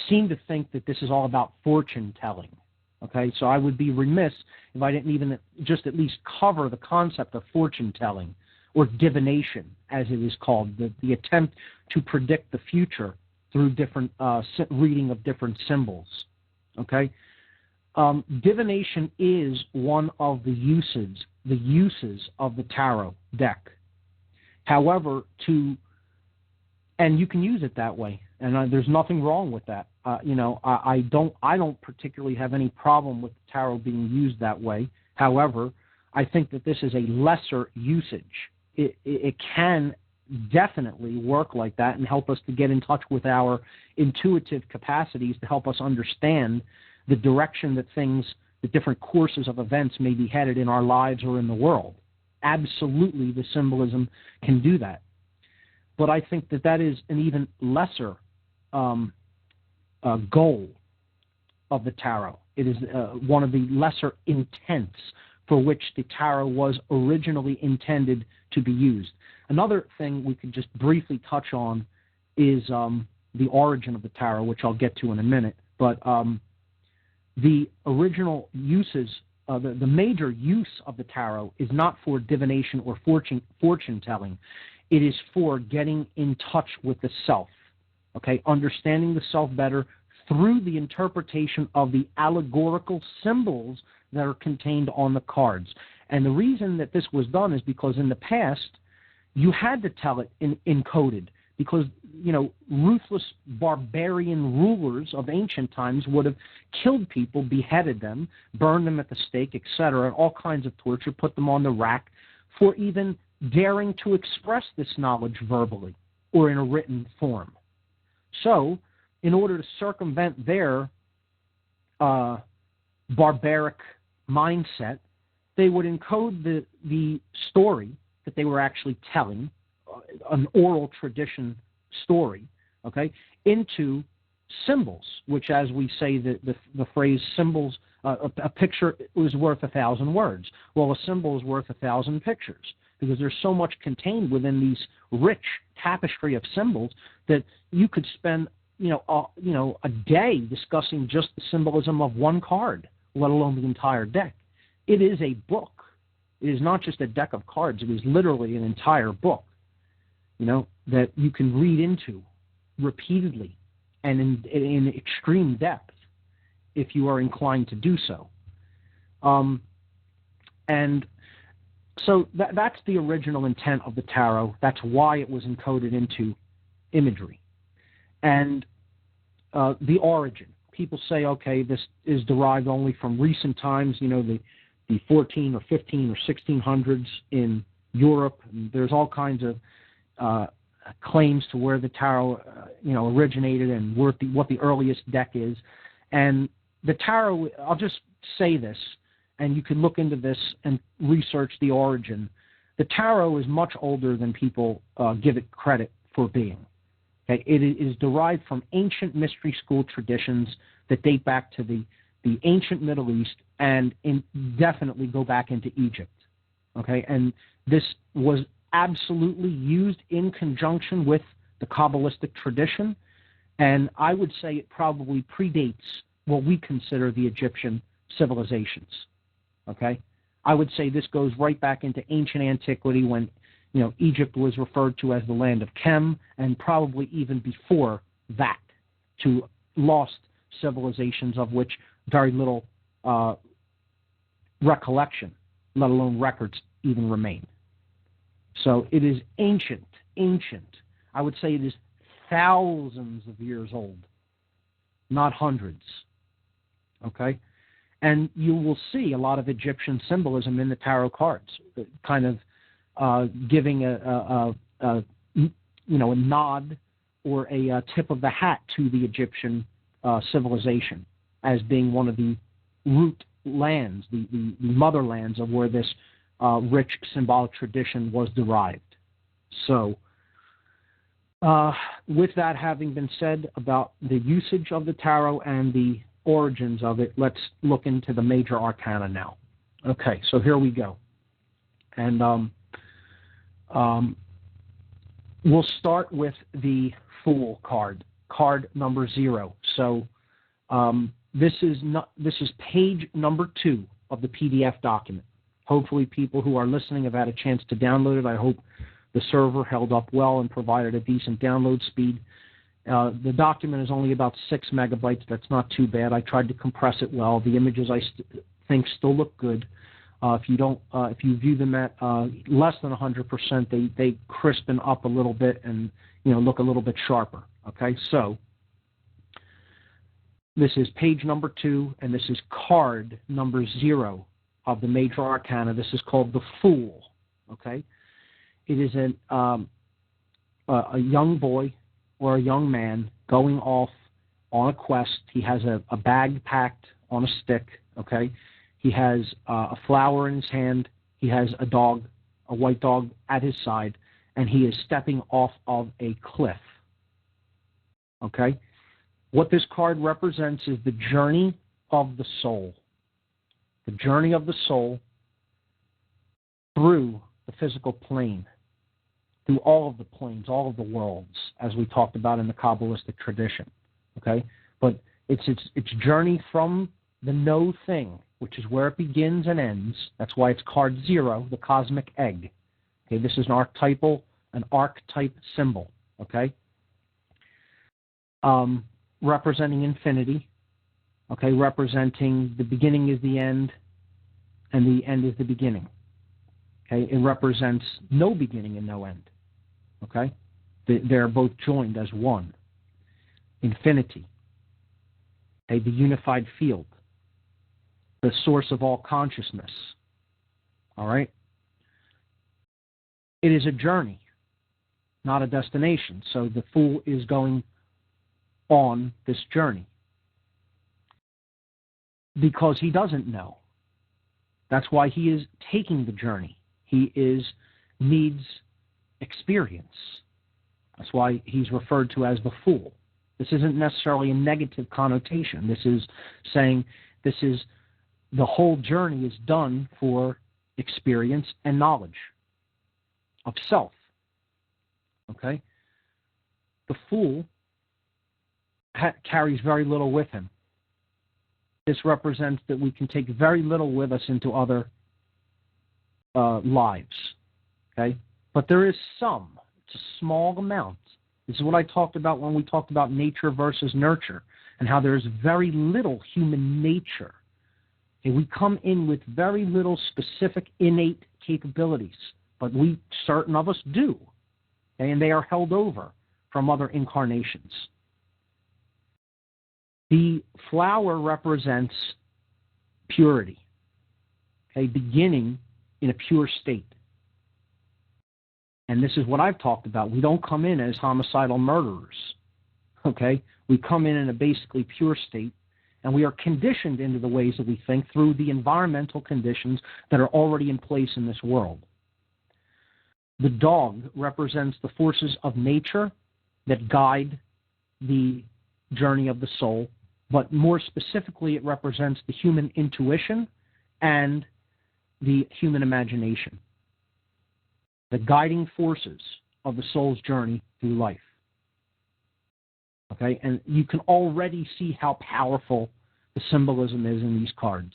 seem to think that this is all about fortune telling. Okay, so I would be remiss if I didn't even just at least cover the concept of fortune telling, or divination, as it is called, the attempt to predict the future through different reading of different symbols. Okay, divination is one of the uses of the tarot deck. However, and you can use it that way, and there's nothing wrong with that. I don't particularly have any problem with the tarot being used that way. However, I think that this is a lesser usage. It can definitely work like that and help us to get in touch with our intuitive capacities to help us understand the direction that the different courses of events may be headed in our lives or in the world. Absolutely, the symbolism can do that. But I think that is an even lesser goal of the tarot. It is one of the lesser intents for which the tarot was originally intended to be used. Another thing we could just briefly touch on is the origin of the tarot, which I'll get to in a minute. But the original uses, the major use of the tarot is not for divination or fortune telling. It is for getting in touch with the self, okay, understanding the self better through the interpretation of the allegorical symbols that are contained on the cards. And the reason that this was done is because in the past, you had to tell it encoded, because, ruthless barbarian rulers of ancient times would have killed people, beheaded them, burned them at the stake, etc., all kinds of torture, put them on the rack for even daring to express this knowledge verbally or in a written form. So, in order to circumvent their barbaric mindset, they would encode the story that they were actually telling, an oral tradition story, okay, into symbols, which, as we say the phrase symbols, a picture is worth 1,000 words. Well, a symbol is worth 1,000 pictures, because there's so much contained within these rich tapestry of symbols that you could spend a day discussing just the symbolism of one card, let alone the entire deck. It is a book. It is not just a deck of cards. It is literally an entire book, that you can read into repeatedly and in extreme depth if you are inclined to do so. And so that's the original intent of the tarot. That's why it was encoded into imagery. And the origin. People say, okay, this is derived only from recent times, the 14 or 15 or 1600s in Europe. And there's all kinds of claims to where the tarot, originated and what the earliest deck is. And the tarot, I'll just say this, and you can look into this and research the origin. The tarot is much older than people give it credit for being. Okay? It is derived from ancient mystery school traditions that date back to the ancient Middle East and definitely go back into Egypt. Okay? And this was absolutely used in conjunction with the Kabbalistic tradition, and I would say it probably predates what we consider the Egyptian civilizations. Okay? I would say this goes right back into ancient antiquity when, Egypt was referred to as the land of Chem, and probably even before that, to lost civilizations of which very little recollection, let alone records, even remain. So it is ancient. I would say it is thousands of years old, not hundreds. Okay? And you will see a lot of Egyptian symbolism in the tarot cards, kind of giving a nod or a tip of the hat to the Egyptian civilization as being one of the root lands, the motherlands of where this rich symbolic tradition was derived. So, with that having been said about the usage of the tarot and the origins of it, let's look into the major arcana now. Okay, so here we go. And we'll start with the Fool card number 0. So this is page number 2 of the PDF document. Hopefully people who are listening have had a chance to download it. I hope the server held up well and provided a decent download speed. The document is only about 6 megabytes. That's not too bad. I tried to compress it well. The images I think still look good. If you view them at less than 100%, they crispen up a little bit and look a little bit sharper. Okay, so this is page number 2, and this is card number 0 of the major arcana. This is called the Fool. Okay, it is a young boy or a young man going off on a quest. He has a bag packed on a stick. Okay. He has a flower in his hand. He has a dog, a white dog, at his side, and he is stepping off of a cliff. Okay? What this card represents is the journey of the soul. The journey of the soul through the physical plane, through all of the planes, all of the worlds, as we talked about in the Kabbalistic tradition. Okay? But it's journey from the no thing, which is where it begins and ends. That's why it's card 0, the cosmic egg. Okay, this is an archetype symbol. Okay, representing infinity. Okay, representing the beginning is the end, and the end is the beginning. Okay, it represents no beginning and no end. Okay, they're both joined as one. Infinity. Okay, the unified field. The source of all consciousness. All right? It is a journey, not a destination. So the Fool is going on this journey because he doesn't know. That's why he is taking the journey. He needs experience. That's why he's referred to as the Fool. This isn't necessarily a negative connotation. This is saying the whole journey is done for experience and knowledge of self. Okay? The Fool carries very little with him. This represents that we can take very little with us into other lives. Okay? But there is some. It's a small amount. This is what I talked about when we talked about nature versus nurture and how there is very little human nature. Okay, we come in with very little specific innate capabilities, but certain of us do, okay, and they are held over from other incarnations. The flower represents purity, okay, beginning in a pure state. And this is what I've talked about. We don't come in as homicidal murderers, okay? We come in a basically pure state. And we are conditioned into the ways that we think through the environmental conditions that are already in place in this world. The dog represents the forces of nature that guide the journey of the soul, but more specifically, it represents the human intuition and the human imagination, the guiding forces of the soul's journey through life. Okay? And you can already see how powerful the symbolism is in these cards.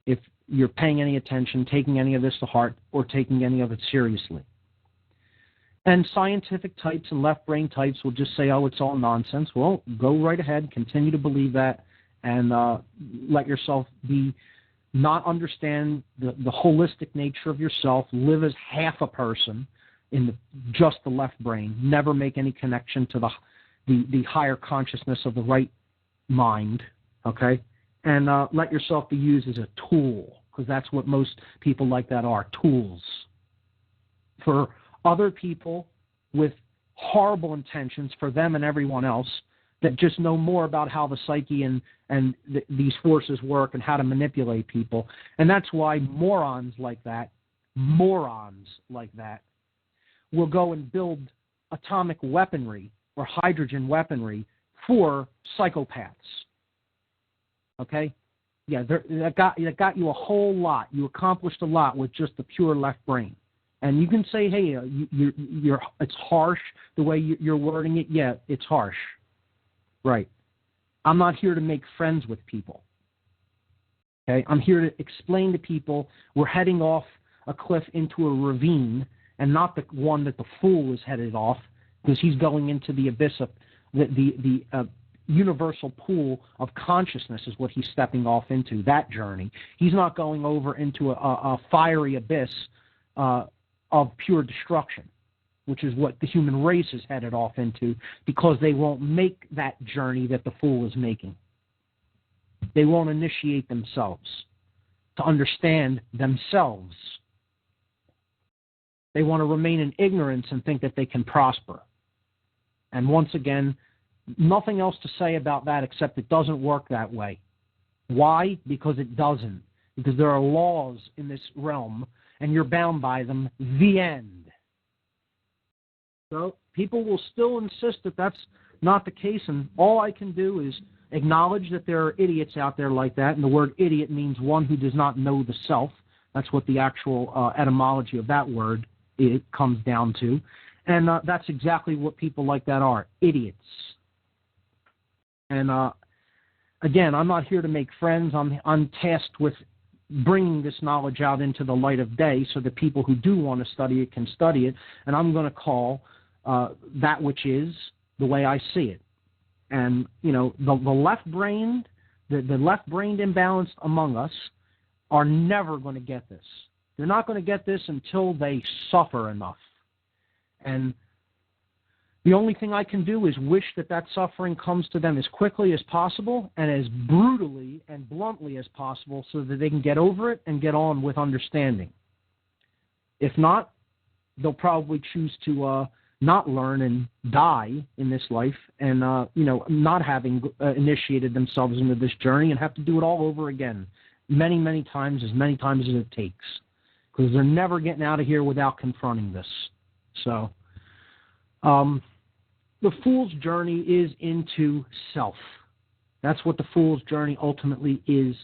If you're paying any attention, taking any of this to heart, or taking any of it seriously. And scientific types and left brain types will just say, oh, it's all nonsense. Well, go right ahead, continue to believe that, and let yourself not understand the holistic nature of yourself, live as half a person in just the left brain, never make any connection to the higher consciousness of the right mind, okay? And let yourself be used as a tool, because that's what most people like that are, tools. For other people with horrible intentions for them and everyone else that just know more about how the psyche and these forces work and how to manipulate people. And that's why morons like that will go and build atomic weaponry or hydrogen weaponry for psychopaths. Okay? Yeah, that got you a whole lot. You accomplished a lot with just the pure left brain. And you can say, hey, it's harsh the way you're wording it. Yeah, it's harsh. Right. I'm not here to make friends with people. Okay? I'm here to explain to people we're heading off a cliff into a ravine, and not the one that the fool is headed off, because he's going into the abyss of the universal pool of consciousness is what he's stepping off into, that journey. He's not going over into a fiery abyss of pure destruction, which is what the human race is headed off into, because they won't make that journey that the fool is making. They won't initiate themselves to understand themselves. They want to remain in ignorance and think that they can prosper. And once again, nothing else to say about that except it doesn't work that way. Why? Because it doesn't. Because there are laws in this realm, and you're bound by them. The end. So people will still insist that that's not the case, and all I can do is acknowledge that there are idiots out there like that, and the word idiot means one who does not know the self. That's what the actual etymology of that word it comes down to. And that's exactly what people like that are, idiots. And again, I'm not here to make friends. I'm tasked with bringing this knowledge out into the light of day so that people who do want to study it can study it. And I'm going to call that which is the way I see it. And, you know, the left-brained, the left-brained imbalanced among us are never going to get this. They're not going to get this until they suffer enough. And the only thing I can do is wish that suffering comes to them as quickly as possible and as brutally and bluntly as possible so that they can get over it and get on with understanding. If not, they'll probably choose to not learn and die in this life and, not having initiated themselves into this journey and have to do it all over again many, many times as it takes. Because they're never getting out of here without confronting this. So, the fool's journey is into self. That's what the fool's journey ultimately is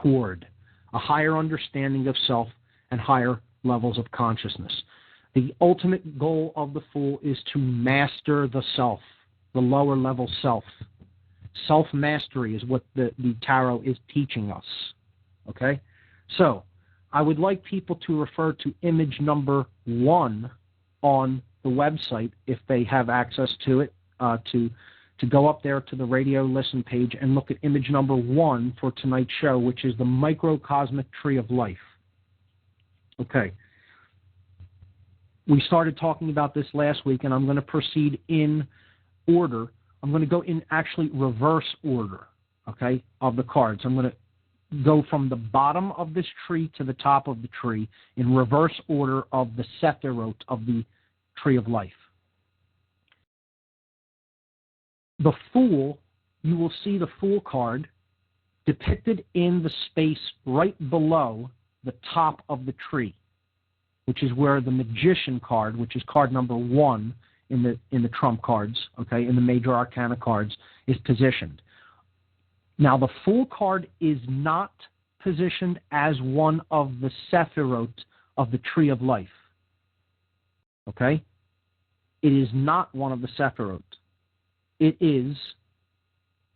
toward, a higher understanding of self and higher levels of consciousness. The ultimate goal of the fool is to master the self, the lower level self. Self-mastery is what the tarot is teaching us. Okay? So, I would like people to refer to image number 1 on the website, if they have access to it, to go up there to the radio listen page and look at image number 1 for tonight's show, which is the microcosmic tree of life. Okay. We started talking about this last week, and I'm going to proceed in order. I'm going to go in actually reverse order, okay, of the cards. I'm going to go from the bottom of this tree to the top of the tree in reverse order of the Sephiroth of the tree of life. The Fool, you will see the Fool card depicted in the space right below the top of the tree, which is where the Magician card, which is card number 1 in the trump cards, okay, in the major arcana cards, is positioned. Now, the Fool card is not positioned as one of the Sephiroth of the tree of life. Okay? It is not one of the Sephiroth. it is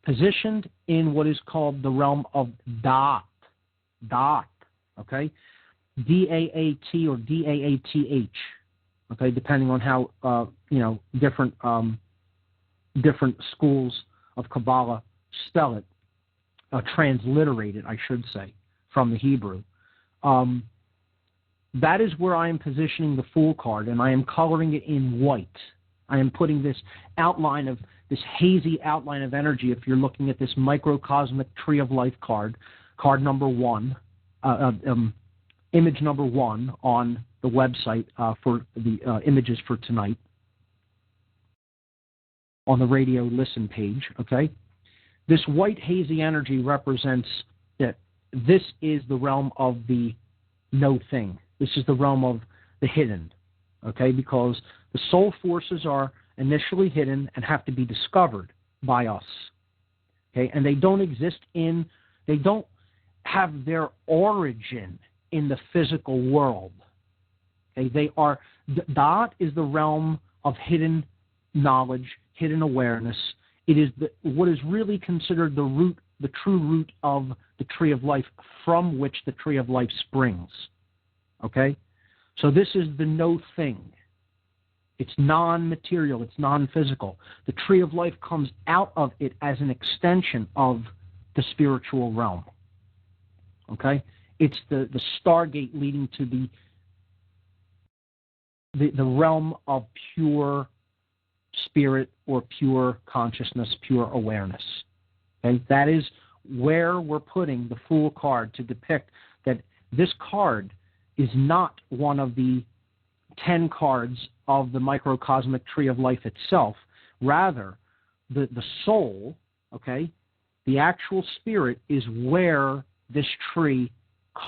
positioned in what is called the realm of Da'at. Da'at, okay? D-A-A-T or D-A-A-T-H, okay, depending on how, different schools of Kabbalah spell it, transliterate it, I should say, from the Hebrew. That is where I am positioning the Fool card, and I am coloring it in white. I am putting this hazy outline of energy, if you're looking at this microcosmic tree of life card number 1, image number 1 on the website for the images for tonight, on the radio listen page, okay? This white hazy energy represents that this is the realm of the no thing. This is the realm of the hidden, okay? Because the soul forces are initially hidden and have to be discovered by us, okay? And they don't have their origin in the physical world, okay? Da'at is the realm of hidden knowledge, hidden awareness. It is what is really considered the true root of the tree of life, from which the tree of life springs. Okay? So this is the no thing. It's non-material, it's non-physical. The tree of life comes out of it as an extension of the spiritual realm. Okay? It's the stargate leading to the realm of pure spirit or pure consciousness, pure awareness. Okay? That is where we're putting the Fool card to depict that this card is not one of the 10 cards of the microcosmic tree of life itself. Rather, the soul, okay, the actual spirit is where this tree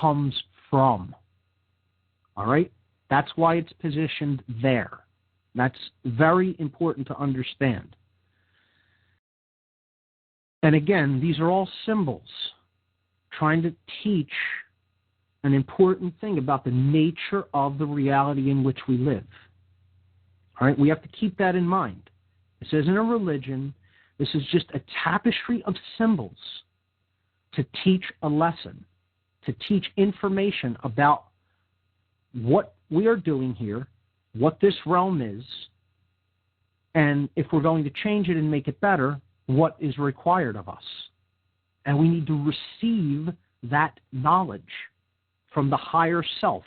comes from. All right? That's why it's positioned there. That's very important to understand. And again, these are all symbols trying to teach an important thing about the nature of the reality in which we live. All right, we have to keep that in mind. This isn't a religion. This is just a tapestry of symbols to teach a lesson, to teach information about what we are doing here, what this realm is, and if we're going to change it and make it better, what is required of us. And we need to receive that knowledge from the higher self,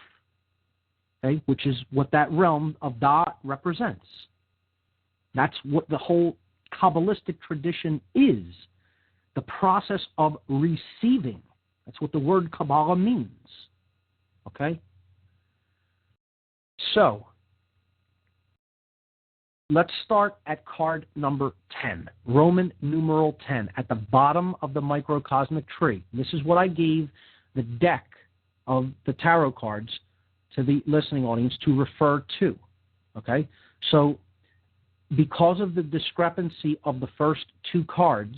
okay, which is what that realm of Da'at represents. That's what the whole Kabbalistic tradition is, the process of receiving. That's what the word Kabbalah means, okay? So, let's start at card number 10, Roman numeral 10, at the bottom of the microcosmic tree. This is what I gave the deck of the tarot cards to the listening audience to refer to, okay? So, because of the discrepancy of the first two cards,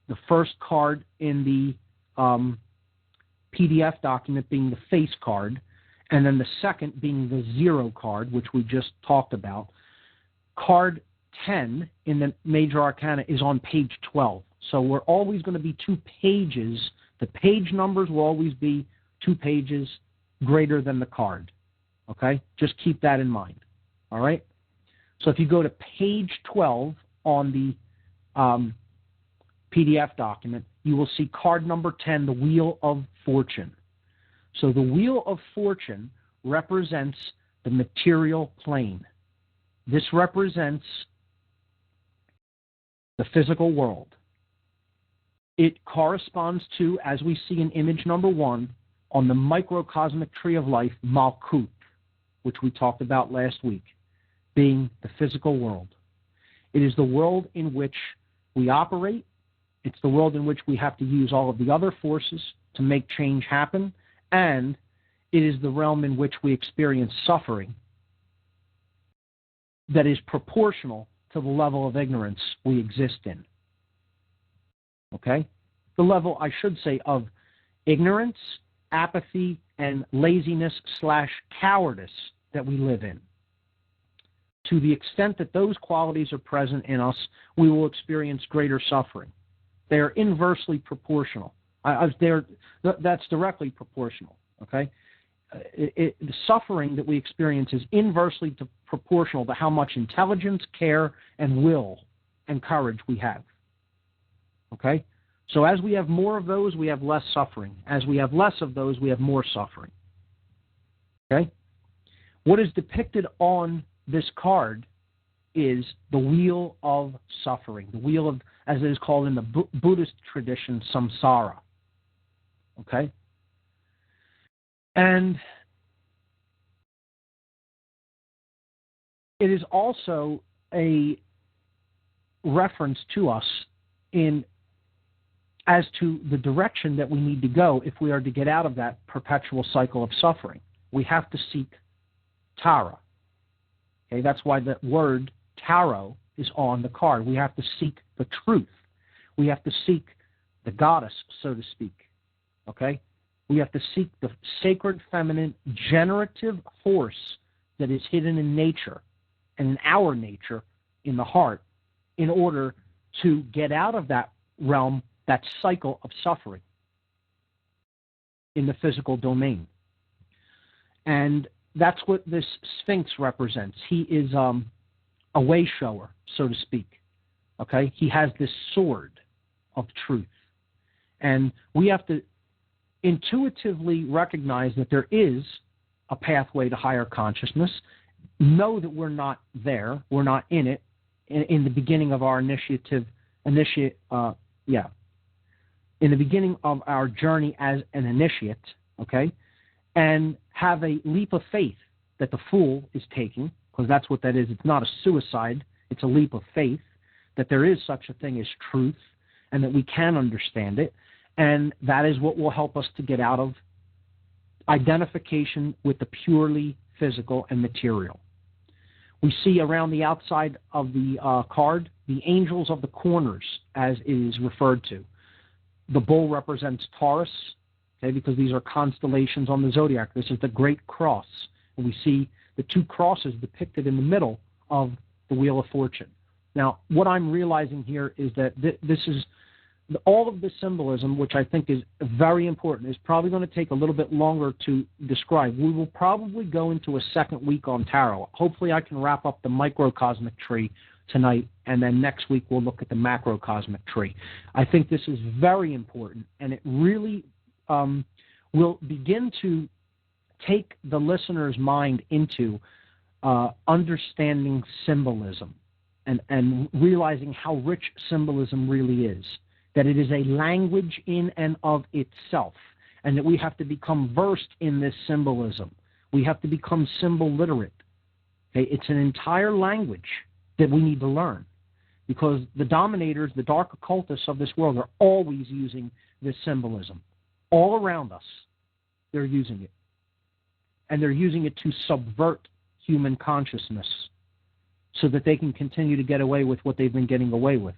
the first card in the PDF document being the face card, and then the second being the 0 card, which we just talked about, card 10 in the Major Arcana is on page 12. So we're always going to be 2 pages. The page numbers will always be 2 pages greater than the card. Okay? Just keep that in mind. All right? So if you go to page 12 on the PDF document, you will see card number 10, the Wheel of Fortune. So the Wheel of Fortune represents the material plane. This represents the physical world. It corresponds to, as we see in image number 1, on the microcosmic tree of life, Malkut, which we talked about last week, being the physical world. It is the world in which we operate. It's the world in which we have to use all of the other forces to make change happen. And it is the realm in which we experience suffering that is proportional to the level of ignorance we exist in. Okay? The level, I should say, of ignorance, apathy, and laziness / cowardice that we live in. to the extent that those qualities are present in us, we will experience greater suffering. They are inversely proportional. That's directly proportional, okay? The suffering that we experience is inversely proportional to how much intelligence, care, and will and courage we have, okay? So as we have more of those, we have less suffering. As we have less of those, we have more suffering, okay? What is depicted on this card is the wheel of suffering, the wheel of, as it is called in the Buddhist tradition, samsara, okay? And it is also a reference to us as to the direction that we need to go if we are to get out of that perpetual cycle of suffering. We have to seek Tara. Okay, that's why the word tarot is on the card. We have to seek the truth. We have to seek the goddess, so to speak. Okay? We have to seek the sacred feminine generative force that is hidden in nature and in our nature, in the heart, in order to get out of that realm, that cycle of suffering in the physical domain. And that's what this Sphinx represents. He is a way shower, so to speak. Okay? He has this sword of truth. And we have to intuitively recognize that there is a pathway to higher consciousness, know that we're not there, we're not in it, in the beginning of our in the beginning of our journey as an initiate, okay, and have a leap of faith that the fool is taking, because that's what that is. It's not a suicide, it's a leap of faith, that there is such a thing as truth, and that we can understand it, and that is what will help us to get out of identification with the purely physical and material. We see around the outside of the card the angels of the corners, as it is referred to. The bull represents Taurus, okay, because these are constellations on the zodiac. This is the Great Cross. And we see the two crosses depicted in the middle of the Wheel of Fortune. Now, what I'm realizing here is that this is all of the symbolism, which I think is very important, is probably going to take a little bit longer to describe. We will probably go into a second week on tarot. Hopefully I can wrap up the microcosmic tree tonight, and then next week we'll look at the macrocosmic tree. I think this is very important, and it really will begin to take the listener's mind into understanding symbolism and realizing how rich symbolism really is, that it is a language in and of itself, and that we have to become versed in this symbolism. We have to become symbol literate. Okay? It's an entire language that we need to learn, because the dominators, the dark occultists of this world, are always using this symbolism. All around us, they're using it. And they're using it to subvert human consciousness so that they can continue to get away with what they've been getting away with.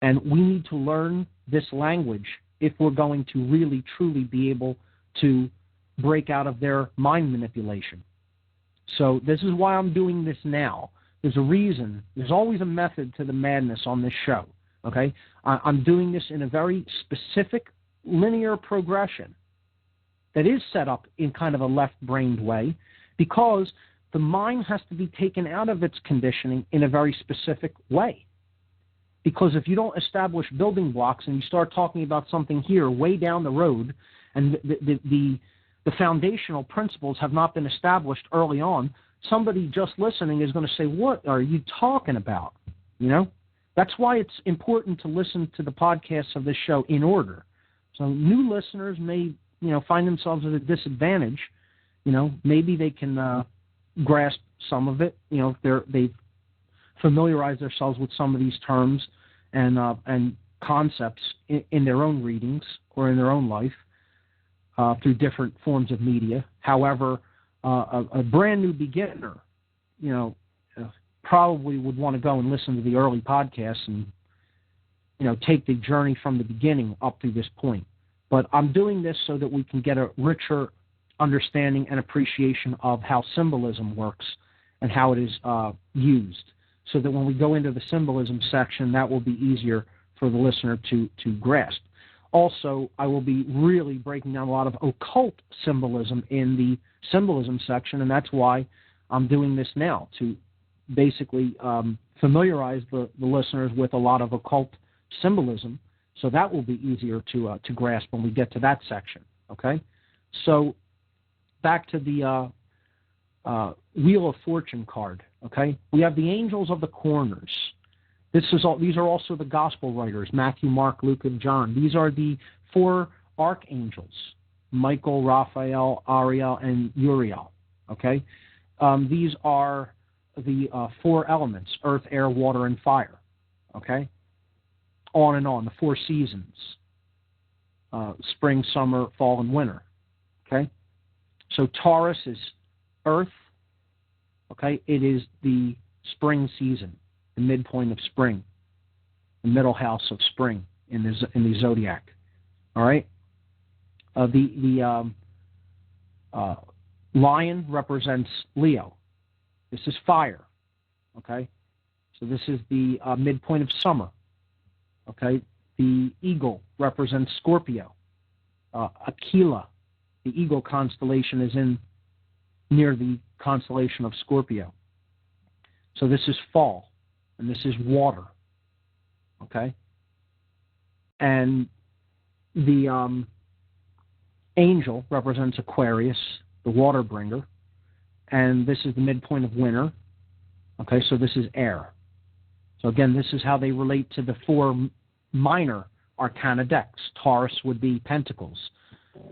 And we need to learn this language if we're going to really, truly be able to break out of their mind manipulation. So this is why I'm doing this now. There's a reason. There's always a method to the madness on this show. Okay? I'm doing this in a very specific linear progression that is set up in kind of a left-brained way, because the mind has to be taken out of its conditioning in a very specific way. Because if you don't establish building blocks and you start talking about something here way down the road, and the foundational principles have not been established early on, somebody just listening is going to say, what are you talking about? You know? That's why it's important to listen to the podcasts of this show in order. So new listeners may, find themselves at a disadvantage. Maybe they can grasp some of it. If they've familiarized themselves with some of these terms and concepts in their own readings or in their own life through different forms of media. However, a brand new beginner, probably would want to go and listen to the early podcasts and, take the journey from the beginning up to this point. But I'm doing this so that we can get a richer understanding and appreciation of how symbolism works and how it is used, so that when we go into the symbolism section, that will be easier for the listener to grasp. Also, I will be really breaking down a lot of occult symbolism in the symbolism section, and that's why I'm doing this now, to basically familiarize the listeners with a lot of occult symbolism, so that will be easier to grasp when we get to that section, okay? So back to the Wheel of Fortune card, okay? We have the angels of the corners. These are also the gospel writers, Matthew, Mark, Luke, and John. These are the 4 archangels, Michael, Raphael, Ariel, and Uriel, okay? These are the 4 elements, earth, air, water, and fire, okay? On and on, the 4 seasons, spring, summer, fall, and winter, okay? So Taurus is earth, okay? It is the spring season, the midpoint of spring, the middle house of spring in the zodiac, all right? The lion represents Leo. This is fire, okay? So this is the midpoint of summer, okay? The eagle represents Scorpio. Aquila, the eagle constellation, is near the constellation of Scorpio. So this is fall, and this is water, okay? And the angel represents Aquarius, the water bringer, and this is the midpoint of winter, okay? So this is air. So again, this is how they relate to the 4 minor arcana decks. Taurus would be pentacles.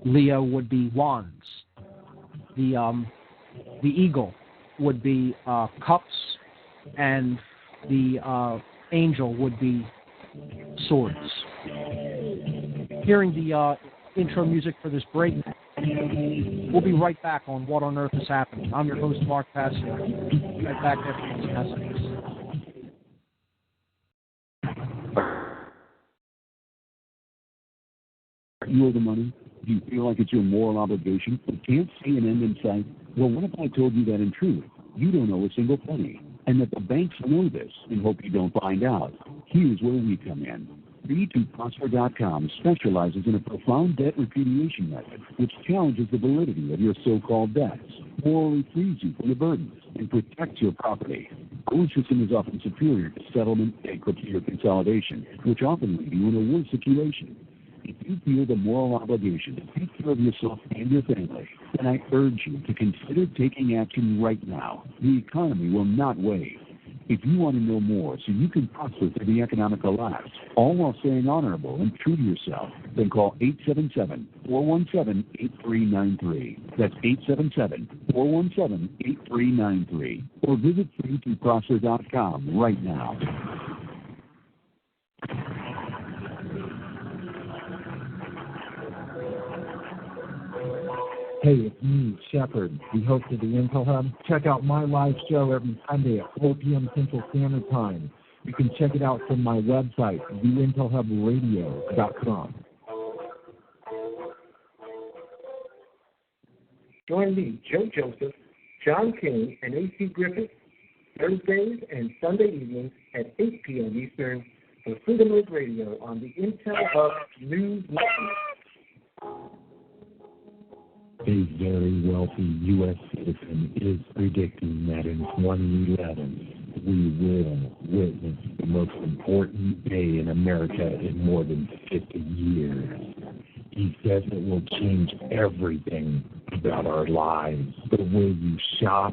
Leo would be wands. The eagle would be cups, and the angel would be swords. Hearing the intro music for this break, we'll be right back on What on Earth is Happening. I'm your host, Mark Passio. Right back after these messages. You owe the money? Do you feel like it's your moral obligation but can't see an end in sight? Well, what if I told you that in truth, you don't owe a single penny, and that the banks know this and hope you don't find out? Here's where we come in. B2Prosper.com specializes in a profound debt repudiation method which challenges the validity of your so-called debts, morally frees you from the burdens, and protects your property. Our system is often superior to settlement, bankruptcy, or consolidation, which often leave you in a worse situation. If you feel the moral obligation to take care of yourself and your family, then I urge you to consider taking action right now. The economy will not wait. If you want to know more so you can prosper through the economic collapse, all while staying honorable and true to yourself, then call 877-417-8393. That's 877-417-8393. Or visit B2Prosper.com right now. Hey, it's me, Shepard, the host of the Intel Hub. Check out my live show every Sunday at 4 p.m. Central Standard Time. You can check it out from my website, theintelhubradio.com. Join me, Joe Joseph, John King, and A.C. Griffith, Thursdays and Sunday evenings at 8 p.m. Eastern for Freedom Link Radio on the Intel Hub News Network. A very wealthy U.S. citizen is predicting that in 2011, we will witness the most important day in America in more than 50 years. He says it will change everything about our lives. The way you shop,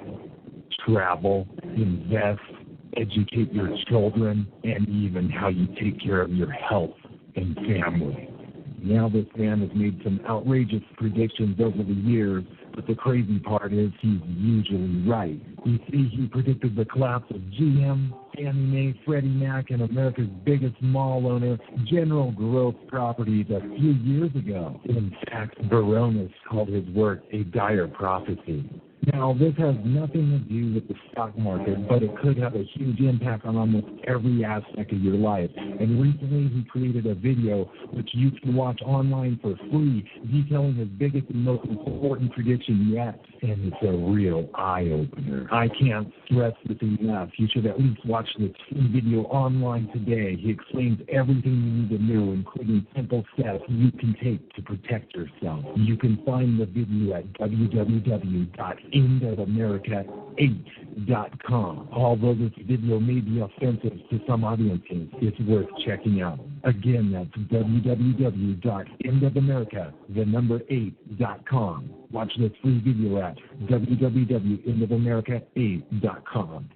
travel, invest, educate your children, and even how you take care of your health and family. Now this man has made some outrageous predictions over the years, but the crazy part is he's usually right. You see, he predicted the collapse of GM, Fannie Mae, Freddie Mac, and America's biggest mall owner, General Growth Properties, a few years ago. In fact, Baronis called his work a dire prophecy. Now, this has nothing to do with the stock market, but it could have a huge impact on almost every aspect of your life. And recently, he created a video which you can watch online for free, detailing his biggest and most important prediction yet. And it's a real eye-opener. I can't stress this enough. You should at least watch this free video online today. He explains everything you need to know, including simple steps you can take to protect yourself. You can find the video at www.endofamerica8.com. Although this video may be offensive to some audiences, it's worth checking out. Again, that's www.endofamerica8.com. Watch this free video at www.endofamerica8.com.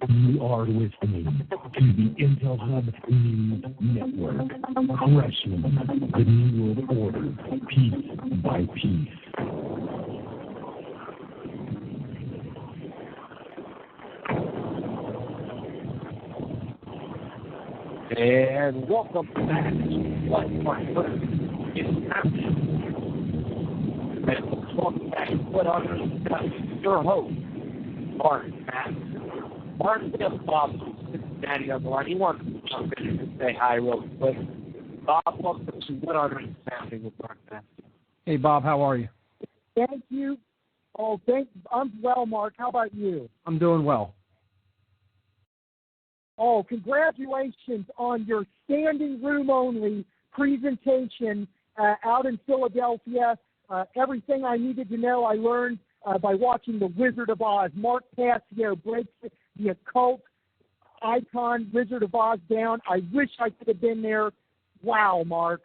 You are listening to the Intel Hub News Network, crushing the New World Order piece by piece. And welcome back to What My Earth is Happening. And welcome back to What on Earth is Happening. Your host, Mark Passio. Mark, we have Bob from Cincinnati on the line. He wants to jump in and say hi real quick. Bob, welcome to What on Earth is Happening with Mark Passio. Hey, Bob, how are you? Thank you. I'm well, Mark. How about you? I'm doing well. Oh, congratulations on your standing room only presentation out in Philadelphia. Everything I needed to know I learned by watching The Wizard of Oz. Mark Passio breaks the occult icon Wizard of Oz down. I wish I could have been there. Wow, Mark.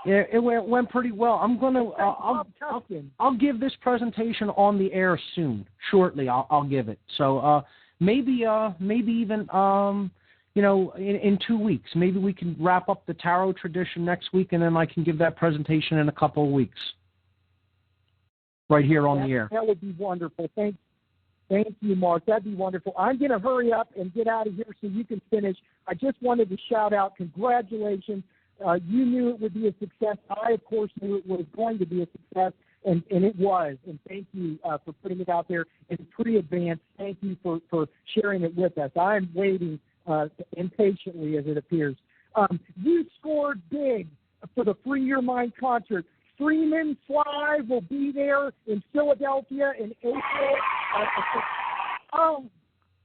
Yeah, it went pretty well. I'm gonna I'll give this presentation on the air soon, shortly. I'll give it. So maybe even in 2 weeks. Maybe we can wrap up the tarot tradition next week, and then I can give that presentation in a couple of weeks, right here on the air. That would be wonderful. Thank you, Mark. That'd be wonderful. I'm going to hurry up and get out of here so you can finish. I just wanted to shout out congratulations. You knew it would be a success. I, of course, knew it was going to be a success, and it was. And thank you for putting it out there in pre-advance. Thank you for sharing it with us. I'm waiting impatiently, as it appears. You scored big for the Free Your Mind concert. Freeman Fly will be there in Philadelphia in April.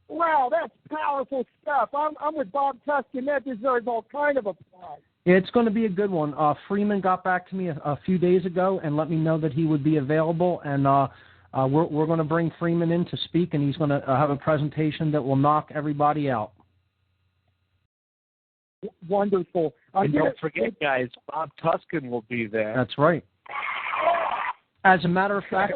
Wow, that's powerful stuff. I'm with Bob Tuskin. That deserves all kind of applause. It's going to be a good one. Freeman got back to me a few days ago and let me know that he would be available, and we're going to bring Freeman in to speak, and he's going to have a presentation that will knock everybody out. Wonderful. And don't forget, guys, Bob Tuskin will be there. That's right. As a matter of fact,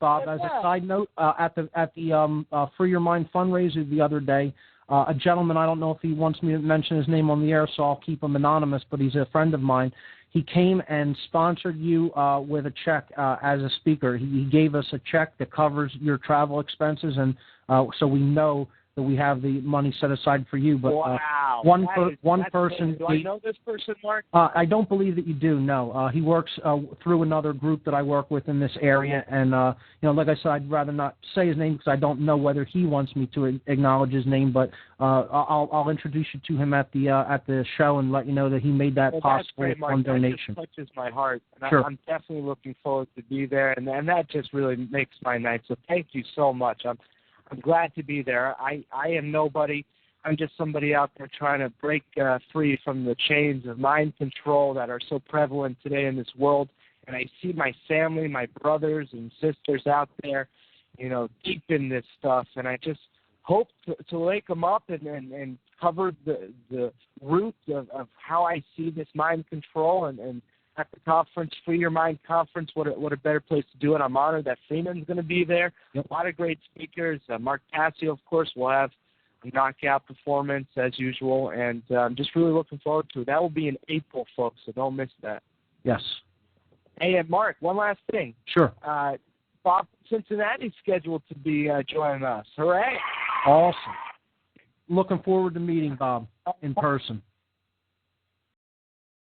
Bob. As a side note, at the Free Your Mind fundraiser the other day, a gentleman, I don't know if he wants me to mention his name on the air, so I'll keep him anonymous, but he's a friend of mine. He came and sponsored you with a check as a speaker. He gave us a check that covers your travel expenses, and so we know that we have the money set aside for you. But wow. one person. Do I know this person, Mark? I don't believe that you do. No, he works through another group that I work with in this area, and like I said, I'd rather not say his name because I don't know whether he wants me to acknowledge his name. But I'll introduce you to him at the show and let you know that he made that possible from donation. That just touches my heart, and sure. I'm definitely looking forward to be there, and that just really makes my night. So thank you so much. I'm glad to be there. I am nobody. I'm just somebody out there trying to break free from the chains of mind control that are so prevalent today in this world. And I see my family, my brothers and sisters out there, deep in this stuff. And I just hope to wake them up and cover the root of how I see this mind control. And at the conference, Free Your Mind conference, what a better place to do it. I'm honored that Freeman's going to be there. Yep. A lot of great speakers. Mark Passio, of course, will have a knockout performance as usual, and I'm just really looking forward to it. That will be in April, folks, so don't miss that. Yes. Hey, and Mark, one last thing. Sure. Bob Cincinnati's scheduled to be joining us. Hooray! Awesome. Looking forward to meeting Bob in person.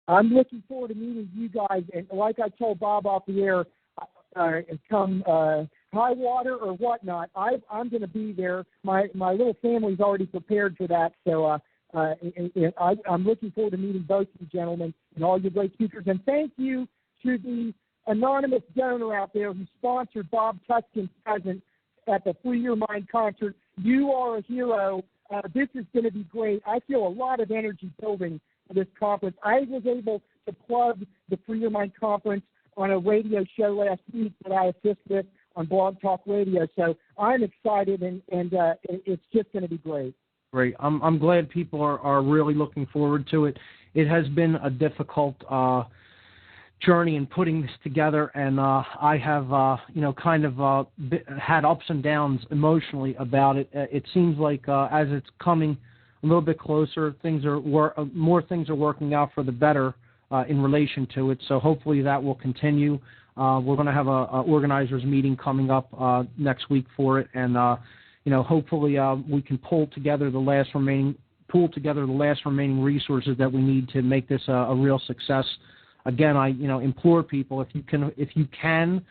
I'm looking forward to meeting you guys. And like I told Bob off the air, come high water or whatnot, I'm going to be there. My little family's already prepared for that. So I'm looking forward to meeting both of you gentlemen and all your great speakers. And thank you to the anonymous donor out there who sponsored Bob Tuskin's presence at the Free Your Mind concert. You are a hero. This is going to be great. I feel a lot of energy building for this conference. I was able to plug the Free Your Mind conference on a radio show last week that I assist with on Blog Talk Radio. So I'm excited, and it's just going to be great. Great. I'm glad people are really looking forward to it. It has been a difficult journey in putting this together, and I have had ups and downs emotionally about it. It seems like as it's coming a little bit closer, more things are working out for the better in relation to it. So hopefully that will continue. We're going to have a organizers meeting coming up next week for it, and hopefully we can pull together the last remaining resources that we need to make this a real success. Again, I implore people, if you can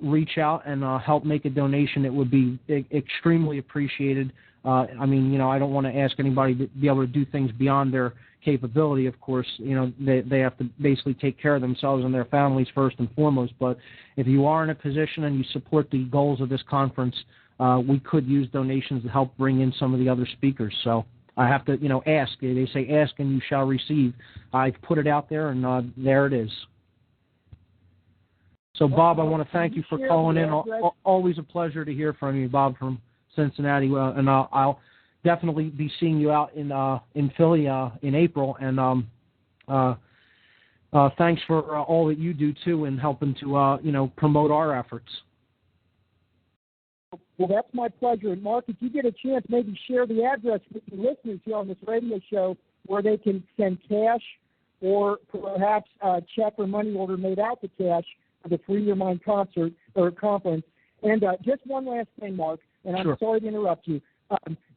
reach out and help make a donation, it would be extremely appreciated. I don't want to ask anybody to be able to do things beyond their capability. Of course, they have to basically take care of themselves and their families first and foremost. But if you are in a position and you support the goals of this conference, we could use donations to help bring in some of the other speakers. So I have to, ask. They say ask and you shall receive. I've put it out there, and there it is. So, Bob, I want to thank you for calling in. Always a pleasure to hear from you, Bob, from Cincinnati. And I'll definitely be seeing you out in Philly in April. And thanks for all that you do, too, in helping to, promote our efforts. Well, that's my pleasure. And, Mark, if you get a chance, maybe share the address with the listeners here on this radio show where they can send cash or perhaps a check or money order made out to cash for the Free Your Mind concert or conference. And just one last thing, Mark, and I'm sorry to interrupt you.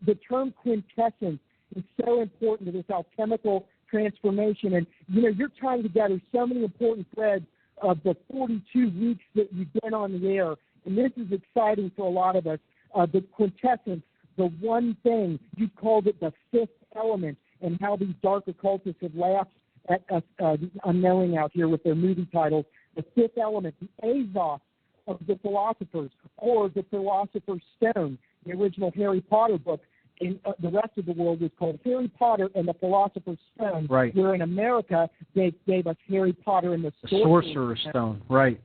The term quintessence is so important to this alchemical transformation. And, you're tying together so many important threads of the 42 weeks that you've been on the air. And this is exciting for a lot of us. The quintessence, the one thing, you called it the fifth element, and how these dark occultists have laughed at us unknowing out here with their movie titles. The fifth element, the Azov of the philosophers, or the Philosopher's Stone, the original Harry Potter book. In the rest of the world was called Harry Potter and the Philosopher's Stone, right. Where in America they gave us Harry Potter and the Sorcerer's Stone. Right.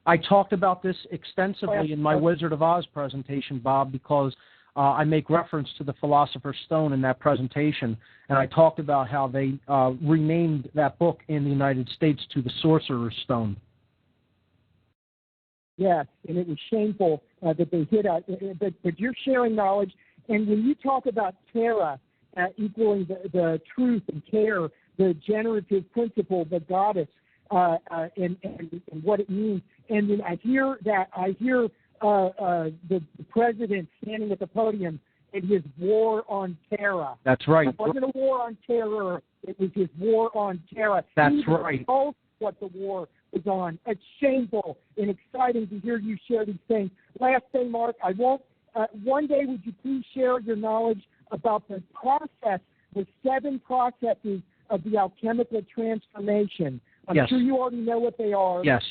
I talked about this extensively in my Wizard of Oz presentation, Bob, because I make reference to the Philosopher's Stone in that presentation, and I talked about how they renamed that book in the United States to the Sorcerer's Stone. Yes, and it was shameful that they hid out. But you're sharing knowledge, and when you talk about Terra equaling the truth and care, the generative principle, the goddess, and what it means, and then I hear the president standing at the podium in his war on terror. That's right. It wasn't a war on terror. It was his war on terror. That's right. Told what the war was on. It's shameful and exciting to hear you share these things. Last thing, Mark, I won't. One day, would you please share your knowledge about the process, the 7 processes of the alchemical transformation? I'm yes. sure you already know what they are. Yes.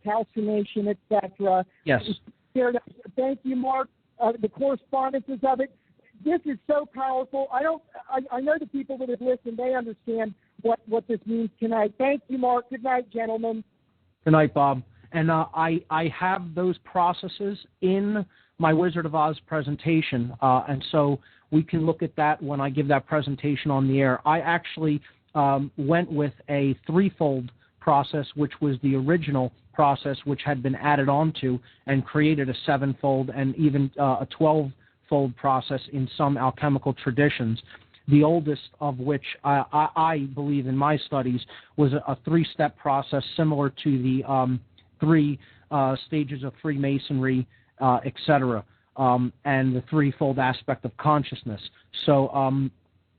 Calcination, etc. Yes. Thank you, Mark. The correspondences of it. This is so powerful. I know the people that have listened, they understand what this means tonight. Thank you, Mark. Good night, gentlemen. Good night, Bob. And I have those processes in my Wizard of Oz presentation, and so we can look at that when I give that presentation on the air. I actually went with a 3-fold process, which was the original process, which had been added onto and created a 7-fold and even a 12-fold process in some alchemical traditions. The oldest of which I believe in my studies was a 3-step process similar to the 3 stages of Freemasonry, etc., and the 3-fold aspect of consciousness. So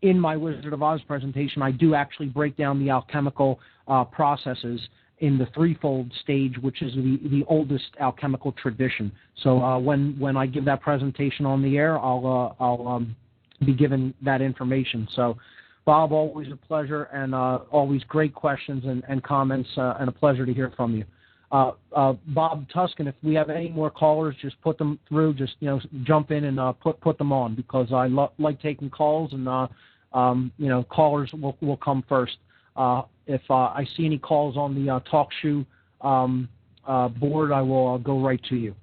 in my Wizard of Oz presentation, I do actually break down the alchemical processes in the threefold stage, which is the oldest alchemical tradition. So when I give that presentation on the air, I'll be given that information. So, Bob, always a pleasure, and always great questions and comments, and a pleasure to hear from you. Bob Tuscan, if we have any more callers, just put them through. Just jump in and put them on, because I like taking calls, and callers will come first. If I see any calls on the TalkShoe board, I will go right to you.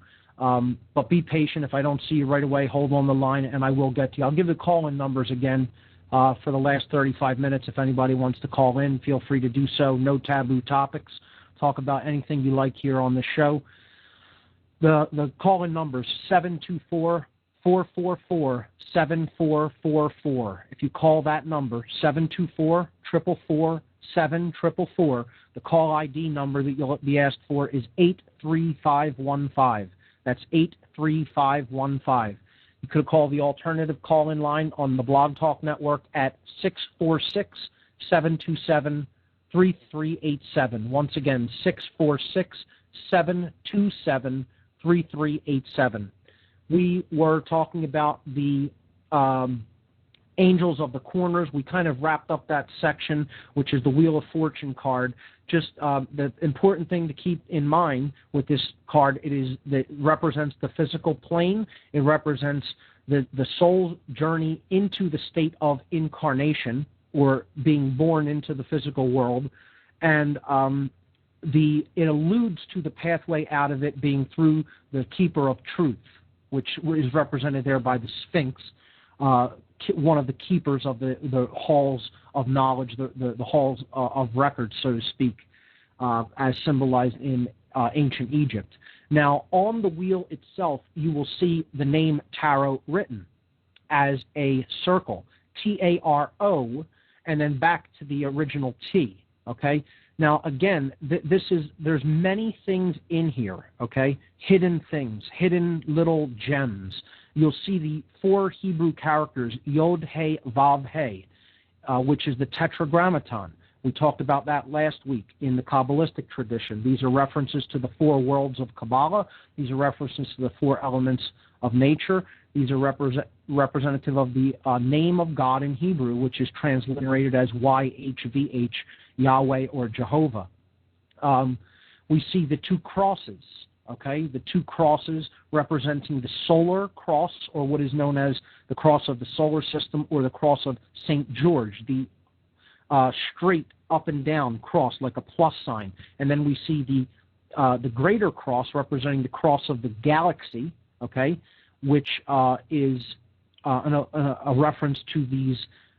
But be patient. If I don't see you right away, hold on the line, and I will get to you. I'll give the call-in numbers again for the last 35 minutes. If anybody wants to call in, feel free to do so. No taboo topics. Talk about anything you like here on the show. The call-in numbers, 724-444-7444. If you call that number, 724-444-7444, the call ID number that you'll be asked for is 83515. That's 83515. You could call the alternative call-in line on the Blog Talk Network at 646-727-3387. Once again, 646-727-3387. We were talking about the Angels of the Corners. We kind of wrapped up that section, which is the Wheel of Fortune card. Just the important thing to keep in mind with this card, it represents the physical plane. It represents the soul's journey into the state of incarnation, or being born into the physical world, and it alludes to the pathway out of it being through the Keeper of Truth, which is represented there by the Sphinx, one of the keepers of the halls of knowledge, the halls of records, so to speak, as symbolized in ancient Egypt. Now, on the wheel itself, you will see the name Tarot written as a circle, T-A-R-O, and then back to the original T, okay? Now, again, there's many things in here, okay? Hidden things, hidden little gems. You'll see the 4 Hebrew characters, Yod, He, Vav, He, which is the Tetragrammaton. We talked about that last week in the Kabbalistic tradition. These are references to the 4 worlds of Kabbalah. These are references to the 4 elements of nature. These are representative of the name of God in Hebrew, which is transliterated as YHVH, Yahweh or Jehovah. We see the 2 crosses, okay? The 2 crosses representing the solar cross, or what is known as the cross of the solar system, or the cross of St. George, the straight up and down cross like a plus sign. And then we see the greater cross representing the cross of the galaxy, okay, which is a reference to these,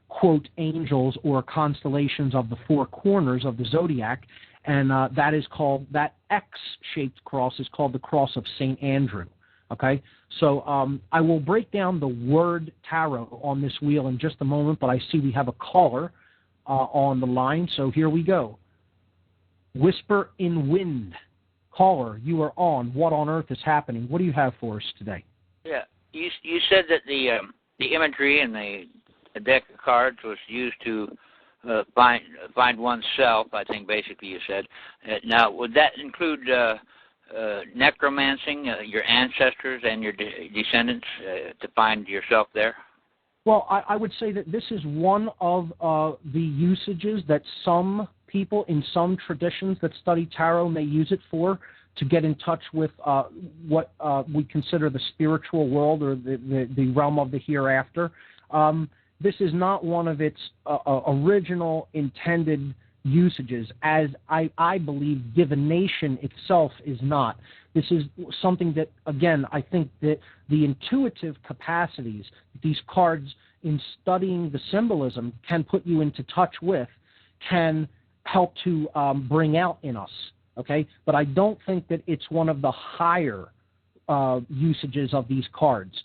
quote, angels or constellations of the 4 corners of the zodiac, and that X-shaped cross is called the cross of St. Andrew, okay? So I will break down the word tarot on this wheel in just a moment, but I see we have a caller on the line, so here we go. Whisper in Wind. Caller, you are on. What on earth is happening? What do you have for us today? Yeah, you said that the imagery in the deck of cards was used to find oneself, I think basically you said. Now, would that include necromancing, your ancestors and your descendants, to find yourself there? Well, I would say that this is one of the usages that some people in some traditions that study tarot may use it for, to get in touch with what we consider the spiritual world, or the realm of the hereafter. This is not one of its original intended usages, as I believe divination itself is not. This is something that, again, I think that the intuitive capacities these cards, in studying the symbolism, can put you into touch with, can help to bring out in us, okay? But I don't think that it's one of the higher usages of these cards.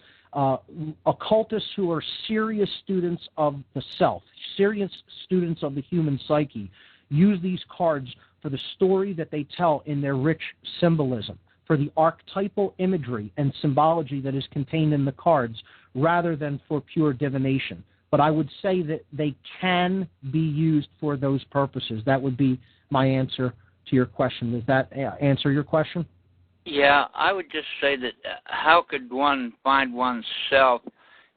Occultists who are serious students of the self, serious students of the human psyche, use these cards for the story that they tell in their rich symbolism, for the archetypal imagery and symbology that is contained in the cards, rather than for pure divination. but I would say that they can be used for those purposes. That would be my answer to your question. Does that answer your question? Yeah, I would just say that how could one find oneself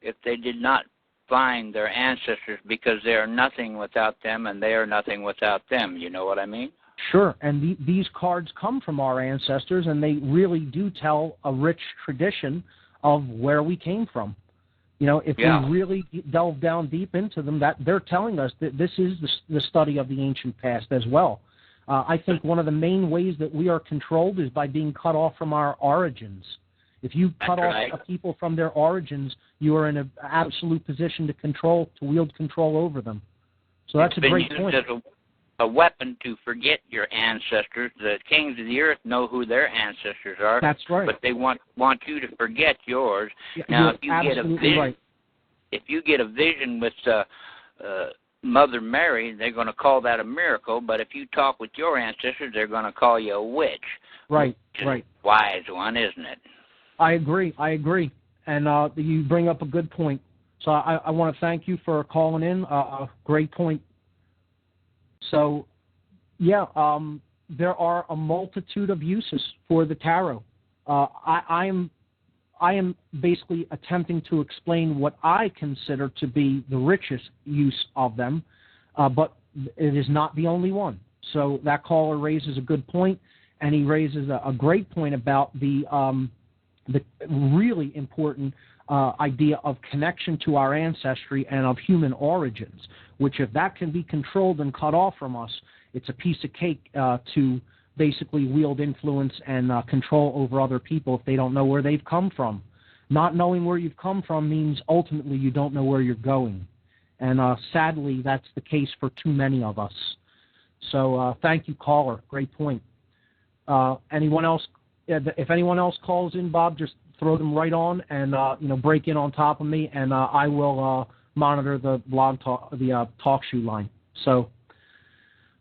if they did not find their ancestors, because they are nothing without them and they are nothing without them. You know what I mean? Sure, and these cards come from our ancestors, and they really do tell a rich tradition of where we came from. You know, if we really delve down deep into them, that they're telling us that this is the study of the ancient past as well. I think one of the main ways that we are controlled is by being cut off from our origins. If you cut off a people from their origins, you are in an absolute position to wield control over them. So that's a great point. As a weapon to forget your ancestors. The kings of the earth know who their ancestors are. That's right. But they want you to forget yours. Yeah, now, if you get a vision with Mother Mary, they're going to call that a miracle. But if you talk with your ancestors, they're going to call you a witch. Right. Wise one, isn't it? I agree. And you bring up a good point. So I want to thank you for calling in. Great point. So, there are a multitude of uses for the tarot. I am basically attempting to explain what I consider to be the richest use of them, but it is not the only one. So that caller raises a good point, and he raises a great point about the really important idea of connection to our ancestry and of human origins, which if that can be controlled and cut off from us, it's a piece of cake to basically wield influence and control over other people if they don't know where they've come from. Not knowing where you've come from means ultimately you don't know where you're going. And sadly, that's the case for too many of us. So thank you, caller. Great point. Anyone else? If anyone else calls in, Bob, just throw them right on and break in on top of me, and I will monitor the talk shoe line. So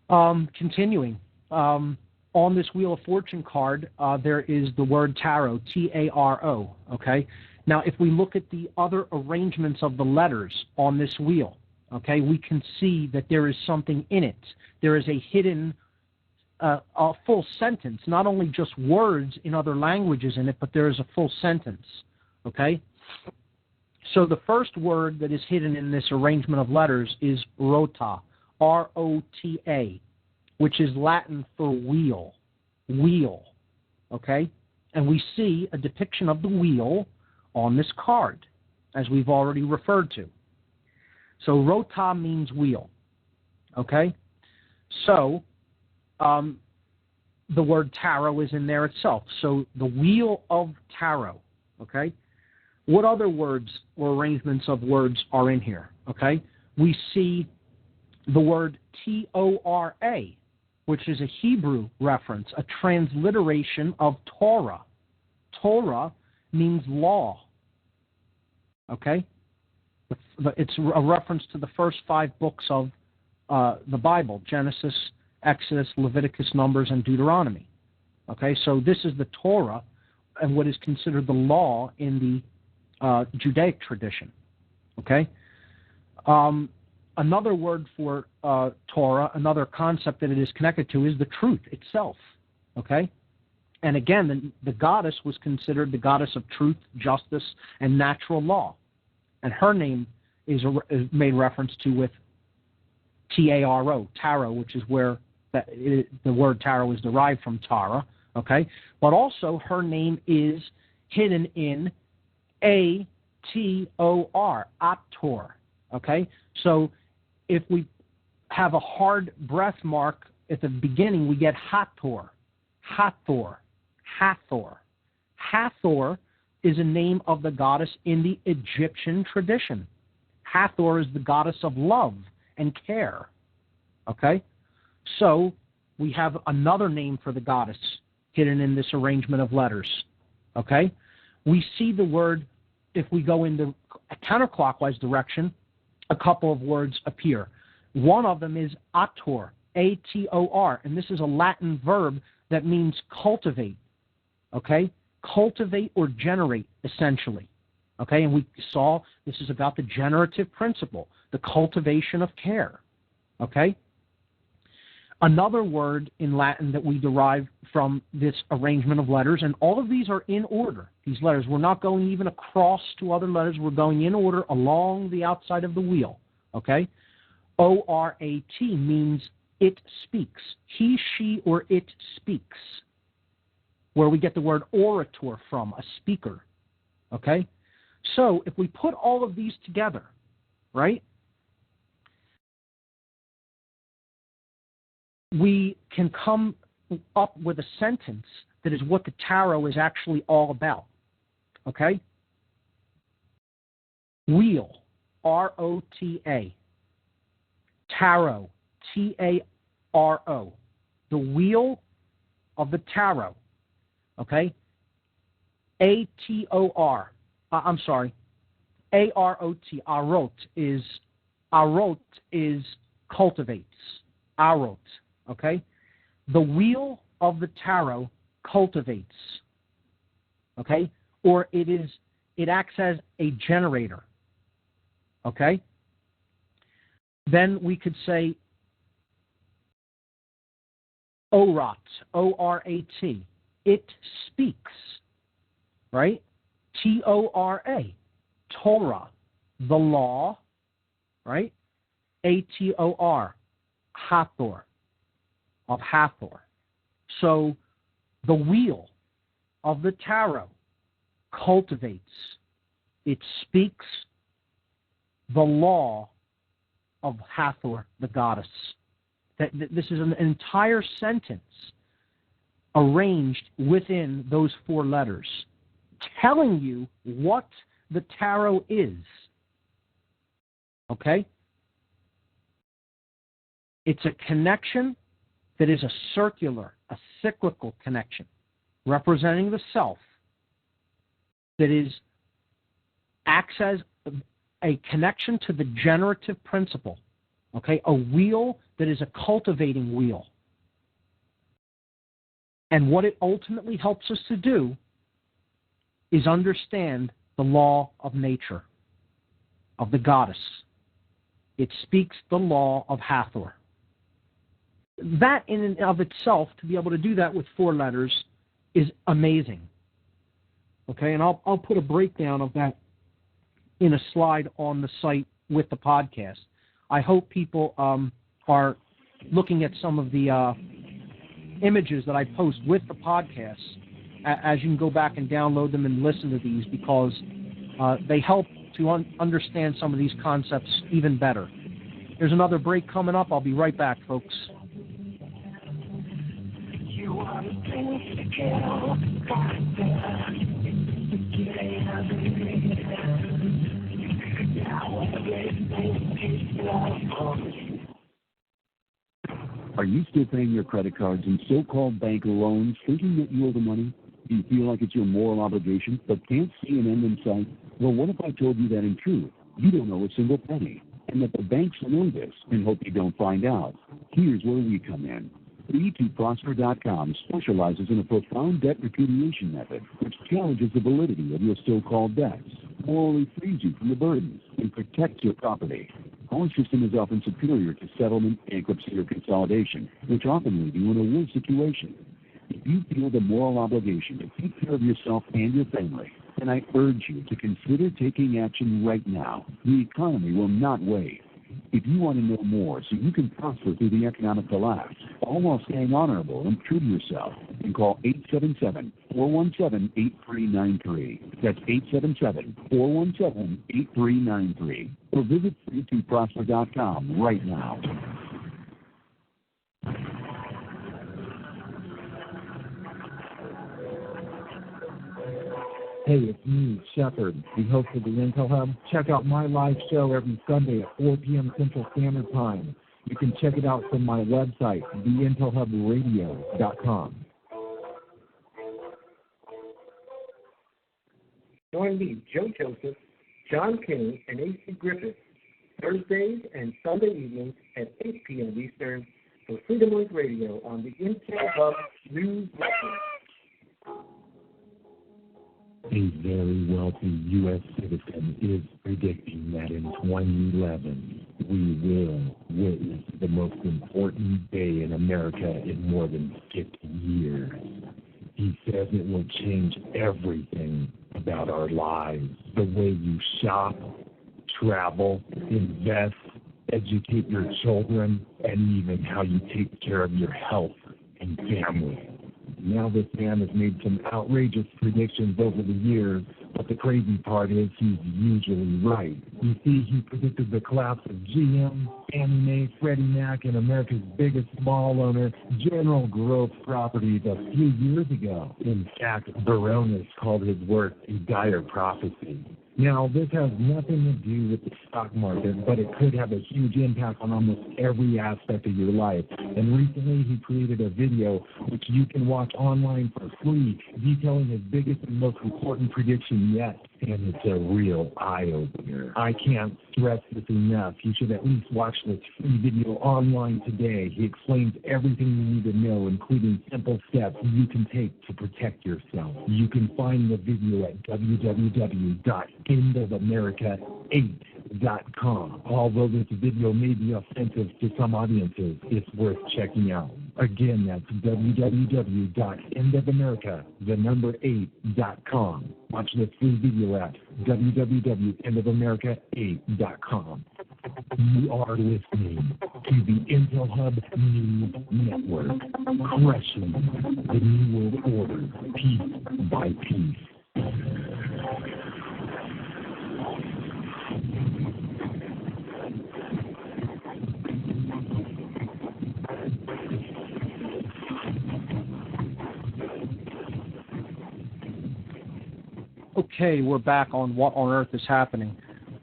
continuing on this Wheel of Fortune card, there is the word tarot, T-A-R-O. Okay. Now, if we look at the other arrangements of the letters on this wheel, okay, we can see that there is something in it. There is a hidden a full sentence, not only just words in other languages in it, but there is a full sentence, okay? So the first word that is hidden in this arrangement of letters is rota, R-O-T-A, which is Latin for wheel, okay? And we see a depiction of the wheel on this card, as we've already referred to. So rota means wheel, okay? So the word tarot is in there itself. So the wheel of tarot, okay? What other words or arrangements of words are in here, okay? We see the word T-O-R-A, which is a Hebrew reference, a transliteration of Torah. Torah means law, okay? It's a reference to the first 5 books of the Bible, Genesis, Exodus, Leviticus, Numbers, and Deuteronomy. Okay, so this is the Torah and what is considered the law in the Judaic tradition. Okay, another word for Torah, another concept that it is connected to, is the truth itself. Okay, and again, the goddess was considered the goddess of truth, justice, and natural law, and her name is made reference to with T-A-R-O, tarot, which is where the word tarot is derived from Tara, okay? But also her name is hidden in A-T-O-R, Ator, okay? So if we have a hard breath mark at the beginning, we get Hathor, Hathor, Hathor. Hathor is a name of the goddess in the Egyptian tradition. Hathor is the goddess of love and care, okay? So we have another name for the goddess hidden in this arrangement of letters, okay? We see the word, if we go in the counterclockwise direction, a couple of words appear. One of them is ator, A-T-O-R, and this is a Latin verb that means cultivate, okay? Cultivate or generate, essentially, Okay, and we saw this is about the generative principle, the cultivation of care. Okay? Another word in Latin that we derive from this arrangement of letters, and all of these are in order, these letters. We're not going even across to other letters. We're going in order along the outside of the wheel. Okay? O-R-A-T means it speaks. He, she, or it speaks, where we get the word orator from, a speaker. Okay? So if we put all of these together, right, we can come up with a sentence that is what the tarot is actually all about. Okay? Wheel, R-O-T-A. Tarot, T-A-R-O. The wheel of the tarot. Okay? A-T-O-R. I'm sorry. A-R-O-T. Arot is cultivates. Arot. Okay? The wheel of the tarot cultivates. Okay? Or it acts as a generator. Okay? Then we could say Orat, O-R-A-T. It speaks. Right? T-O-R-A. Torah. The law. Right? A-T-O-R. Hathor. Of Hathor. So the wheel of the tarot cultivates. It speaks the law of Hathor, the goddess. This is an entire sentence arranged within those four letters, telling you what the tarot is. Okay? It's a connection that is a circular, a cyclical connection, representing the self, that acts as a connection to the generative principle. Okay? A wheel that is a cultivating wheel. And what it ultimately helps us to do is understand the law of nature, of the goddess. It speaks the law of Hathor. That in and of itself, to be able to do that with four letters, is amazing. Okay, and I'll put a breakdown of that in a slide on the site with the podcast. I hope people are looking at some of the images that I post with the podcast, as you can go back and download them and listen to these, because they help to understand some of these concepts even better. There's another break coming up. I'll be right back, folks. Are you still paying your credit cards and so-called bank loans thinking that you owe the money? Do you feel like it's your moral obligation but can't see an end in sight? Well, what if I told you that in truth, you don't owe a single penny, and that the banks know this and hope you don't find out? Here's where we come in. E2Prosper.com specializes in a profound debt repudiation method which challenges the validity of your so-called debts, morally frees you from the burdens, and protects your property. Our system is often superior to settlement, bankruptcy, or consolidation, which often leave you in a worse situation. If you feel the moral obligation to take care of yourself and your family, then I urge you to consider taking action right now. The economy will not wait. If you want to know more so you can prosper through the economic collapse, all while staying honorable and true to yourself, then call 877-417-8393. That's 877-417-8393. Or visit E2Prosper.com right now. Hey, it's me, Shepard, the host of the Intel Hub. Check out my live show every Sunday at 4 p.m. Central Standard Time. You can check it out from my website, theintelhubradio.com. Join me, Joe Joseph, John King, and A.C. Griffith, Thursdays and Sunday evenings at 8 p.m. Eastern for Freedom Link Radio on the Intel Hub News Network. A very wealthy U.S. citizen is predicting that in 2011, we will witness the most important day in America in more than 50 years. He says it will change everything about our lives. The way you shop, travel, invest, educate your children, and even how you take care of your health and family. Now this man has made some outrageous predictions over the years, but the crazy part is he's usually right. You see, he predicted the collapse of GM, Fannie Mae, Freddie Mac, and America's biggest mall owner, General Growth Properties, a few years ago. In fact, Baronis called his work a dire prophecy. Now, this has nothing to do with the stock market, but it could have a huge impact on almost every aspect of your life. And recently, he created a video which you can watch online for free, detailing his biggest and most important prediction yet. And it's a real eye-opener. I can't stress this enough. You should at least watch this free video online today. He explains everything you need to know, including simple steps you can take to protect yourself. You can find the video at www.endofamerica8.com. Although this video may be offensive to some audiences, it's worth checking out. Again, that's www.endofamerica8.com. Watch this free video at www.endofamerica8.com. You are listening to the Intel Hub News Network, crushing the New World Order piece by piece. Okay, we're back on What on Earth is Happening.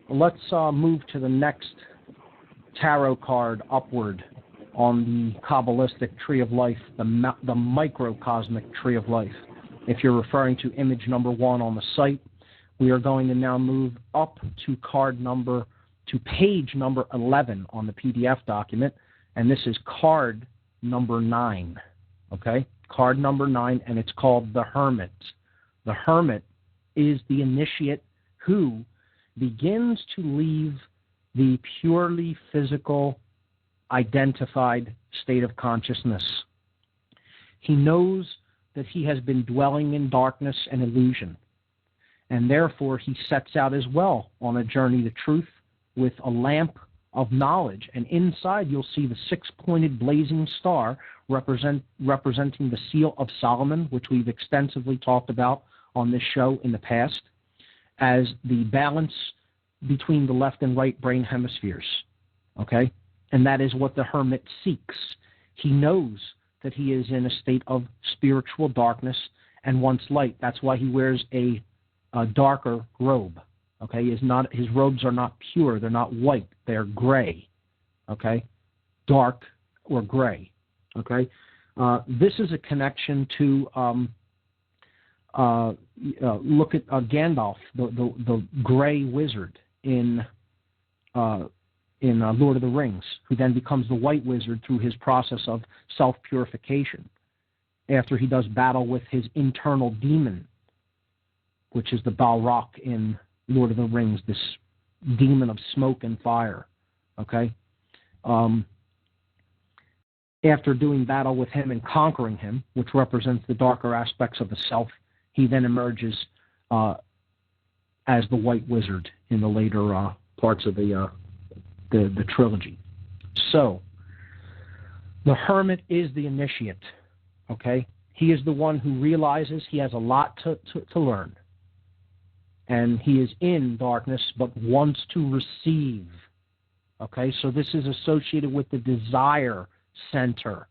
Let's move to the next tarot card upward on the Kabbalistic Tree of Life, the microcosmic Tree of Life. If you're referring to image number 1 on the site, we are going to now move up to page number 11 on the PDF document, and this is card number 9, okay? Card number 9, and it's called the Hermit. The Hermit is the initiate who begins to leave the purely physical, identified state of consciousness. He knows that he has been dwelling in darkness and illusion, and therefore he sets out as well on a journey to truth with a lamp of knowledge, and inside you'll see the 6-pointed blazing star representing the seal of Solomon, which we've extensively talked about on this show in the past, as the balance between the left and right brain hemispheres, okay? And that is what the hermit seeks. He knows that he is in a state of spiritual darkness and wants light. That's why he wears a darker robe, okay? His robes are not pure. They're not white. They're gray, okay? Dark or gray, okay? This is a connection to... look at Gandalf, the gray wizard in Lord of the Rings, who then becomes the white wizard through his process of self-purification after he does battle with his internal demon, which is the Balrog in Lord of the Rings, this demon of smoke and fire, okay? After doing battle with him and conquering him, which represents the darker aspects of the self, he then emerges as the White Wizard in the later parts of the trilogy. So, the Hermit is the initiate, okay? He is the one who realizes he has a lot to learn. And he is in darkness but wants to receive, okay? So this is associated with the desire center.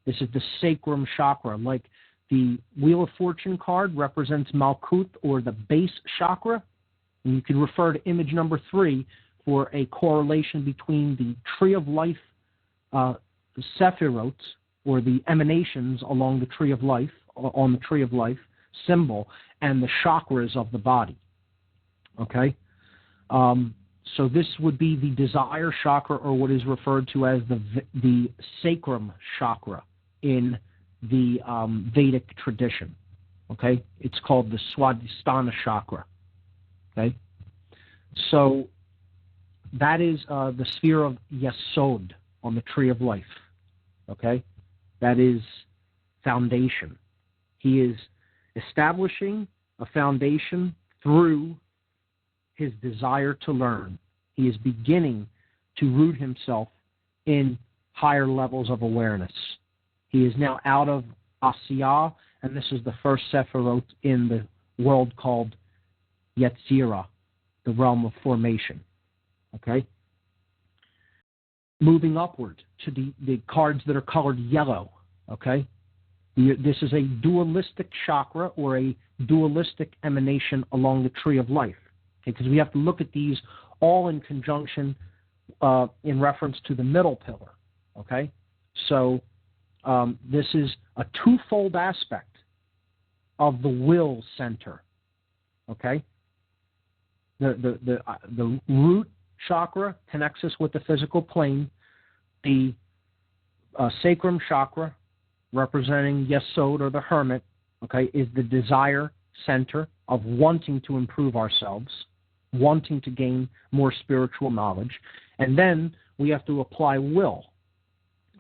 This is the sacrum chakra, like the Wheel of Fortune card represents Malkuth, or the base chakra. And you can refer to image number 3 for a correlation between the Tree of Life, the Sephiroth, or the emanations along the Tree of Life, on the Tree of Life symbol, and the chakras of the body. Okay? So this would be the desire chakra, or what is referred to as the sacrum chakra in the Vedic tradition. Okay? It's called the Swadhisthana chakra. Okay? So that is the sphere of Yesod on the tree of life. Okay? That is foundation. He is establishing a foundation through his desire to learn. He is beginning to root himself in higher levels of awareness. He is now out of Asiyah, and this is the first Sephirot in the world called Yetzirah, the realm of formation. Okay? Moving upward to the cards that are colored yellow. Okay? This is a dualistic chakra or a dualistic emanation along the tree of life. Okay? Because we have to look at these all in conjunction in reference to the middle pillar. Okay? So this is a twofold aspect of the will center. Okay? The root chakra connects us with the physical plane. The sacrum chakra, representing Yesod or the hermit, okay, is the desire center of wanting to improve ourselves, wanting to gain more spiritual knowledge. And then we have to apply will.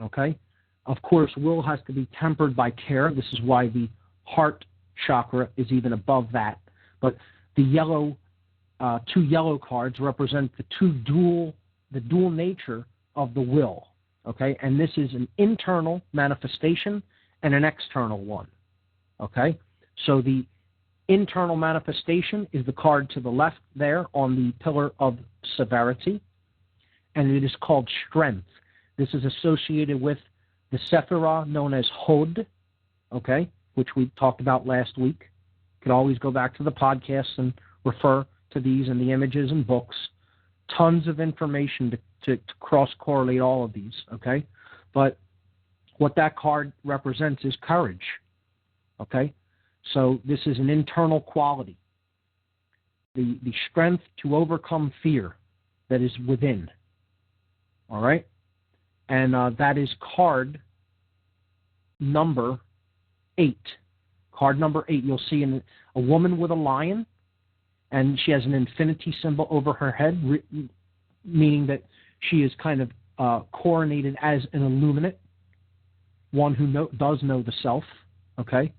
Okay? Of course, will has to be tempered by care. This is why the heart chakra is even above that. But the yellow, two yellow cards represent the dual nature of the will. Okay? And this is an internal manifestation and an external one. Okay? So the internal manifestation is the card to the left there on the pillar of severity, and it is called strength. This is associated with the Sephirah known as Hod, okay, which we talked about last week. You can always go back to the podcast and refer to these and the images and books. Tons of information to cross-correlate all of these, okay? But what that card represents is courage, okay? So this is an internal quality, the strength to overcome fear that is within, all right? And that is card number 8. Card number 8, you'll see a woman with a lion, and she has an infinity symbol over her head, meaning that she is kind of coronated as an illuminate, one who does know the self, okay?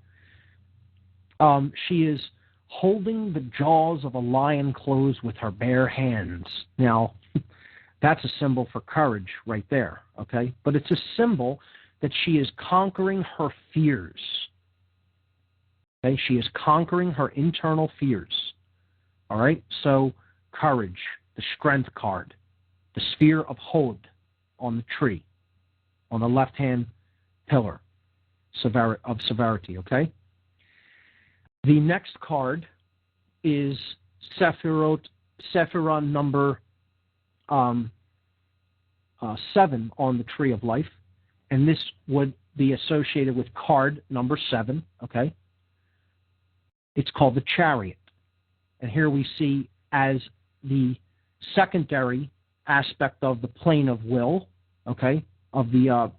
She is holding the jaws of a lion closed with her bare hands. Now, that's a symbol for courage right there, okay? But it's a symbol that she is conquering her fears. Okay? She is conquering her internal fears. All right? So, courage, the strength card, the sphere of Hod on the tree, on the left-hand pillar of severity, okay? The next card is Sephirah number 7 on the tree of life, and this would be associated with card number 7, okay? It's called the chariot. And here we see as the secondary aspect of the plane of will, okay, of the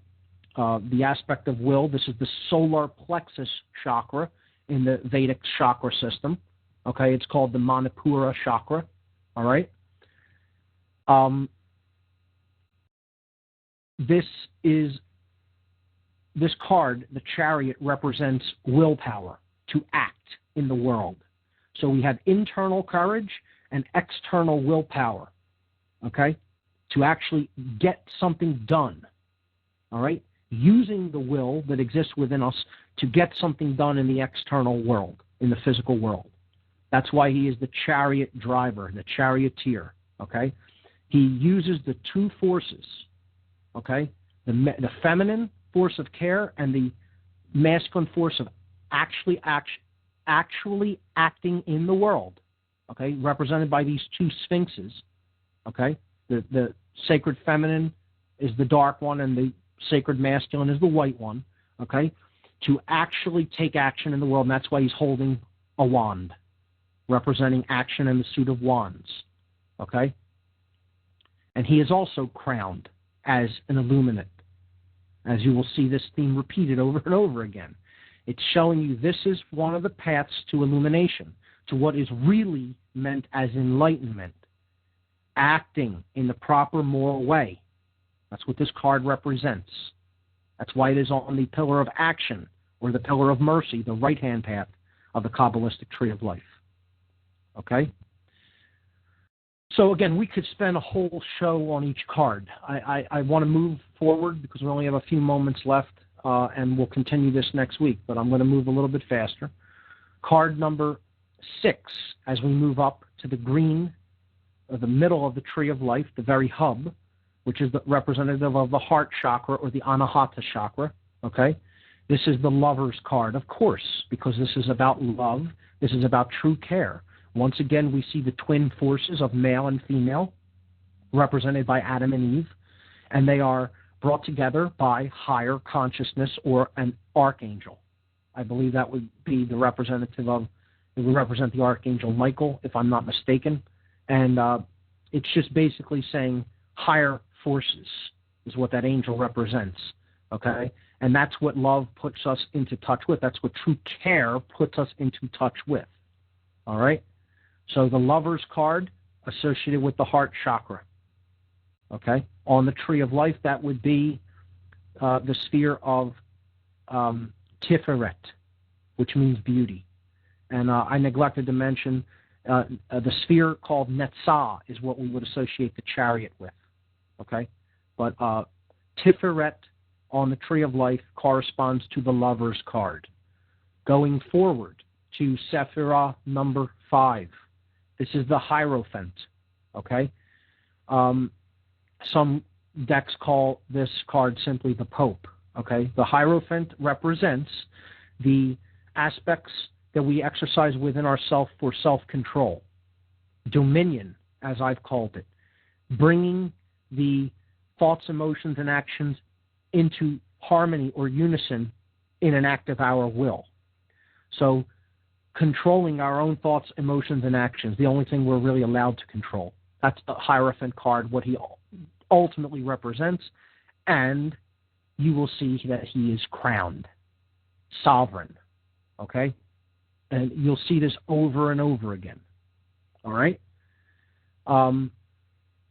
aspect of will. This is the solar plexus chakra in the Vedic chakra system, okay? It's called the Manipura chakra, all right? This card, the chariot, represents willpower to act in the world. So we have internal courage and external willpower, okay, to actually get something done, all right, using the will that exists within us to get something done in the external world, in the physical world. That's why he is the chariot driver, the charioteer, okay? He uses the two forces, okay, the feminine force of care and the masculine force of actually acting in the world, okay, represented by these two sphinxes, okay? The sacred feminine is the dark one and the sacred masculine is the white one, okay, to actually take action in the world, and that's why he's holding a wand, representing action in the suit of wands, okay? And he is also crowned as an illuminate, as you will see this theme repeated over and over again. It's showing you this is one of the paths to illumination, to what is really meant as enlightenment, acting in the proper moral way. That's what this card represents. That's why it is on the pillar of action, or the pillar of mercy, the right-hand path of the Kabbalistic tree of life. Okay? So again, we could spend a whole show on each card. I want to move forward because we only have a few moments left, and we'll continue this next week, but I'm going to move a little bit faster. Card number 6, as we move up to the green, or the middle of the tree of life, the very hub, which is the representative of the heart chakra or the Anahata chakra, okay? This is the lover's card, of course, because this is about love. This is about true care. Once again, we see the twin forces of male and female represented by Adam and Eve, and they are brought together by higher consciousness or an archangel. I believe that would be the representative of, it would represent the archangel Michael, if I'm not mistaken. And it's just basically saying higher forces is what that angel represents, okay? And that's what love puts us into touch with. That's what true care puts us into touch with, all right? So the lover's card associated with the heart chakra, okay? On the tree of life, that would be the sphere of Tiferet, which means beauty. And I neglected to mention the sphere called Netzah is what we would associate the chariot with, okay? But Tiferet on the tree of life corresponds to the lover's card. Going forward to Sephirah number 5. This is the Hierophant, okay? Some decks call this card simply the Pope, okay? The Hierophant represents the aspects that we exercise within ourselves for self-control, dominion, as I've called it, bringing the thoughts, emotions, and actions into harmony or unison in an act of our will. So controlling our own thoughts, emotions, and actions, the only thing we're really allowed to control. That's the Hierophant card, what he ultimately represents, and you will see that he is crowned, sovereign, okay? And you'll see this over and over again, all right?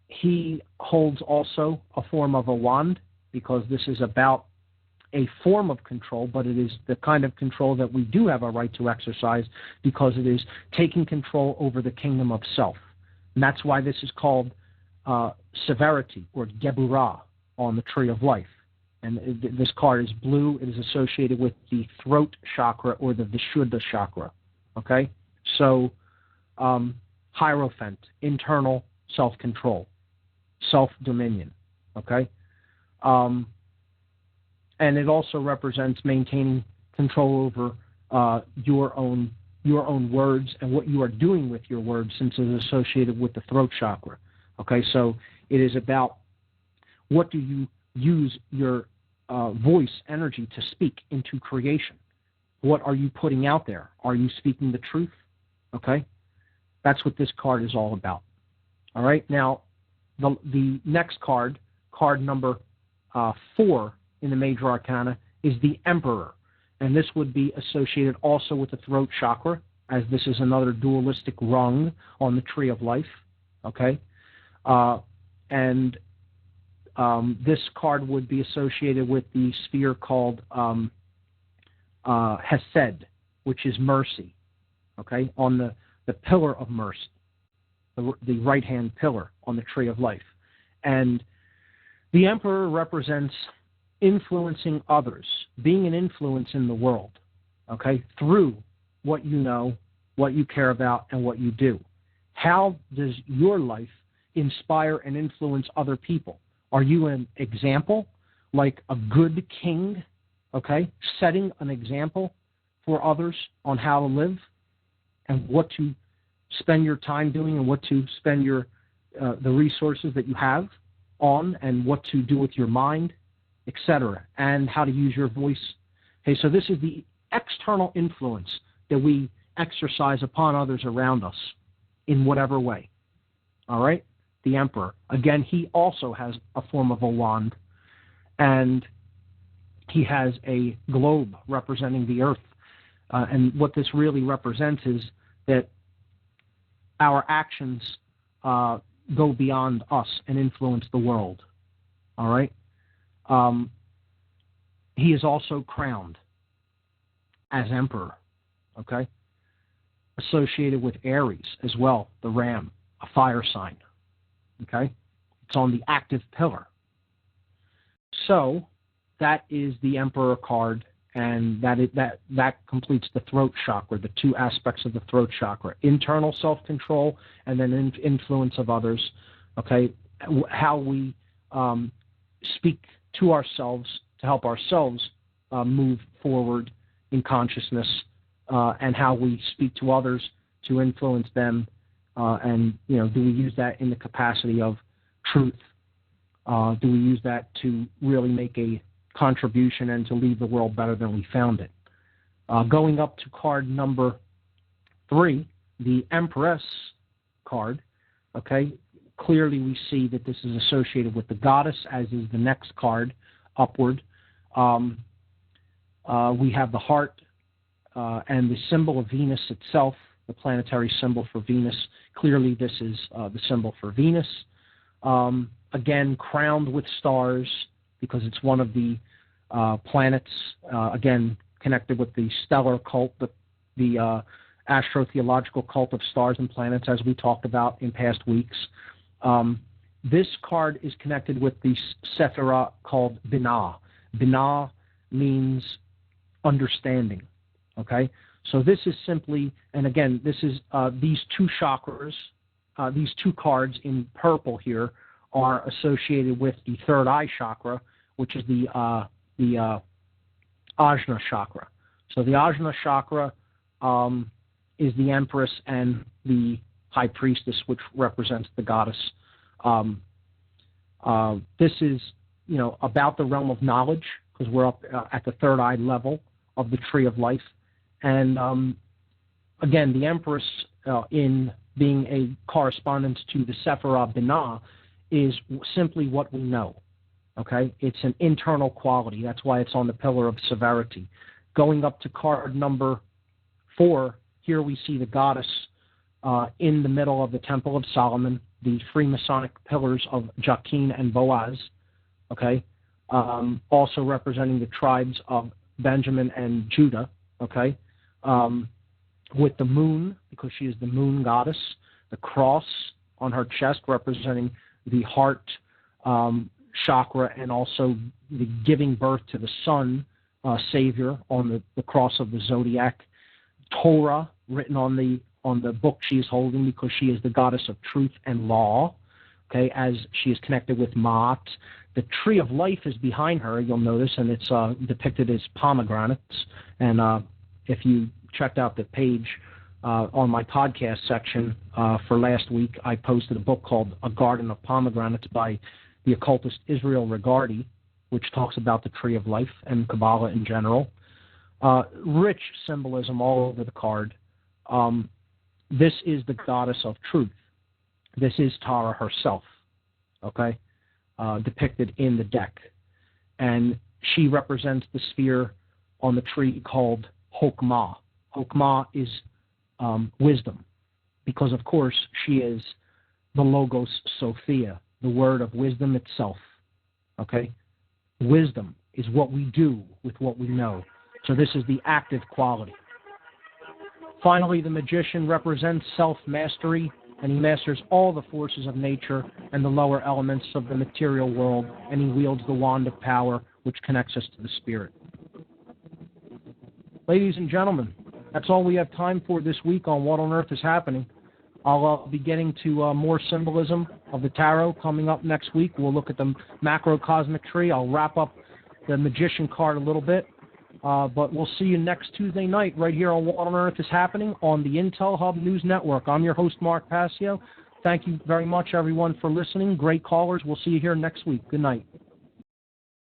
He holds also a form of a wand, because this is about a form of control, but it is the kind of control that we do have a right to exercise, because it is taking control over the kingdom of self. And that's why this is called severity, or Geburah, on the tree of life. And this card is blue. It is associated with the throat chakra, or the Vishuddha chakra. Okay? So, Hierophant, internal self-control, self-dominion. Okay? And it also represents maintaining control over your own words and what you are doing with your words, since it is associated with the throat chakra. Okay, so it is about what do you use your voice energy to speak into creation. What are you putting out there? Are you speaking the truth? Okay, that's what this card is all about. All right, now the next card, card number 4 in the major arcana, is the Emperor, and this would be associated also with the throat chakra, as this is another dualistic rung on the tree of life. Okay, and this card would be associated with the sphere called Hesed, which is mercy. Okay, on the pillar of mercy, the right-hand pillar on the tree of life, and the Emperor represents influencing others, being an influence in the world, okay, through what you know, what you care about, and what you do. How does your life inspire and influence other people? Are you an example, like a good king, okay, setting an example for others on how to live and what to spend your time doing and what to spend your the resources that you have on, and what to do with your mind, etc., and how to use your voice. Okay, so this is the external influence that we exercise upon others around us in whatever way. All right? The Emperor. Again, he also has a form of a wand, and he has a globe representing the earth. And what this really represents is that our actions go beyond us and influence the world. All right? He is also crowned as emperor, okay? Associated with Aries as well, the ram, a fire sign, okay? It's on the active pillar. So that is the emperor card, and that completes the throat chakra, the two aspects of the throat chakra, internal self-control and then influence of others, okay? How we speak to ourselves to help ourselves move forward in consciousness, and how we speak to others to influence them, and do we use that in the capacity of truth? Do we use that to really make a contribution and to leave the world better than we found it? Going up to card number 3, the Empress card, okay, clearly we see that this is associated with the goddess, as is the next card upward. We have the heart and the symbol of Venus itself, the planetary symbol for Venus. Clearly this is the symbol for Venus. Again, crowned with stars because it's one of the planets, again, connected with the stellar cult, the astrotheological cult of stars and planets, as we talked about in past weeks. This card is connected with the Sephirah called Binah. Binah means understanding, okay? So this is simply, and again, this is these two chakras, these two cards in purple here are associated with the third eye chakra, which is the Ajna chakra. So the Ajna chakra is the Empress and the High Priestess, which represents the goddess. This is, about the realm of knowledge, because we're up at the third eye level of the tree of life. And again, the Empress, in being a correspondence to the Sephirah Binah, is simply what we know. Okay? It's an internal quality. That's why it's on the pillar of severity. Going up to card number 4, here we see the goddess in the middle of the Temple of Solomon, the Freemasonic pillars of Jachin and Boaz, okay? Also representing the tribes of Benjamin and Judah, okay? With the moon, because she is the moon goddess, the cross on her chest representing the heart chakra, and also the giving birth to the sun savior on the cross of the zodiac. Torah written on the book she is holding, because she is the goddess of truth and law, okay, as she is connected with Ma'at. The tree of life is behind her, you'll notice, and it's depicted as pomegranates. And if you checked out the page on my podcast section for last week, I posted a book called A Garden of Pomegranates by the occultist Israel Regardi, which talks about the tree of life and Kabbalah in general. Rich symbolism all over the card. This is the goddess of truth. This is Tara herself, okay, depicted in the deck. And she represents the sphere on the tree called Hokmah. Hokmah is wisdom, because, of course, she is the Logos Sophia, the word of wisdom itself, okay? Wisdom is what we do with what we know. So this is the active quality. Finally, the magician represents self-mastery, and he masters all the forces of nature and the lower elements of the material world, and he wields the wand of power, which connects us to the spirit. Ladies and gentlemen, that's all we have time for this week on What on Earth is Happening. I'll be getting to more symbolism of the tarot coming up next week. We'll look at the macrocosmic tree. I'll wrap up the magician card a little bit. But we'll see you next Tuesday night right here on What on Earth is Happening on the Intel Hub News Network. I'm your host, Mark Passio. Thank you very much, everyone, for listening. Great callers. We'll see you here next week. Good night.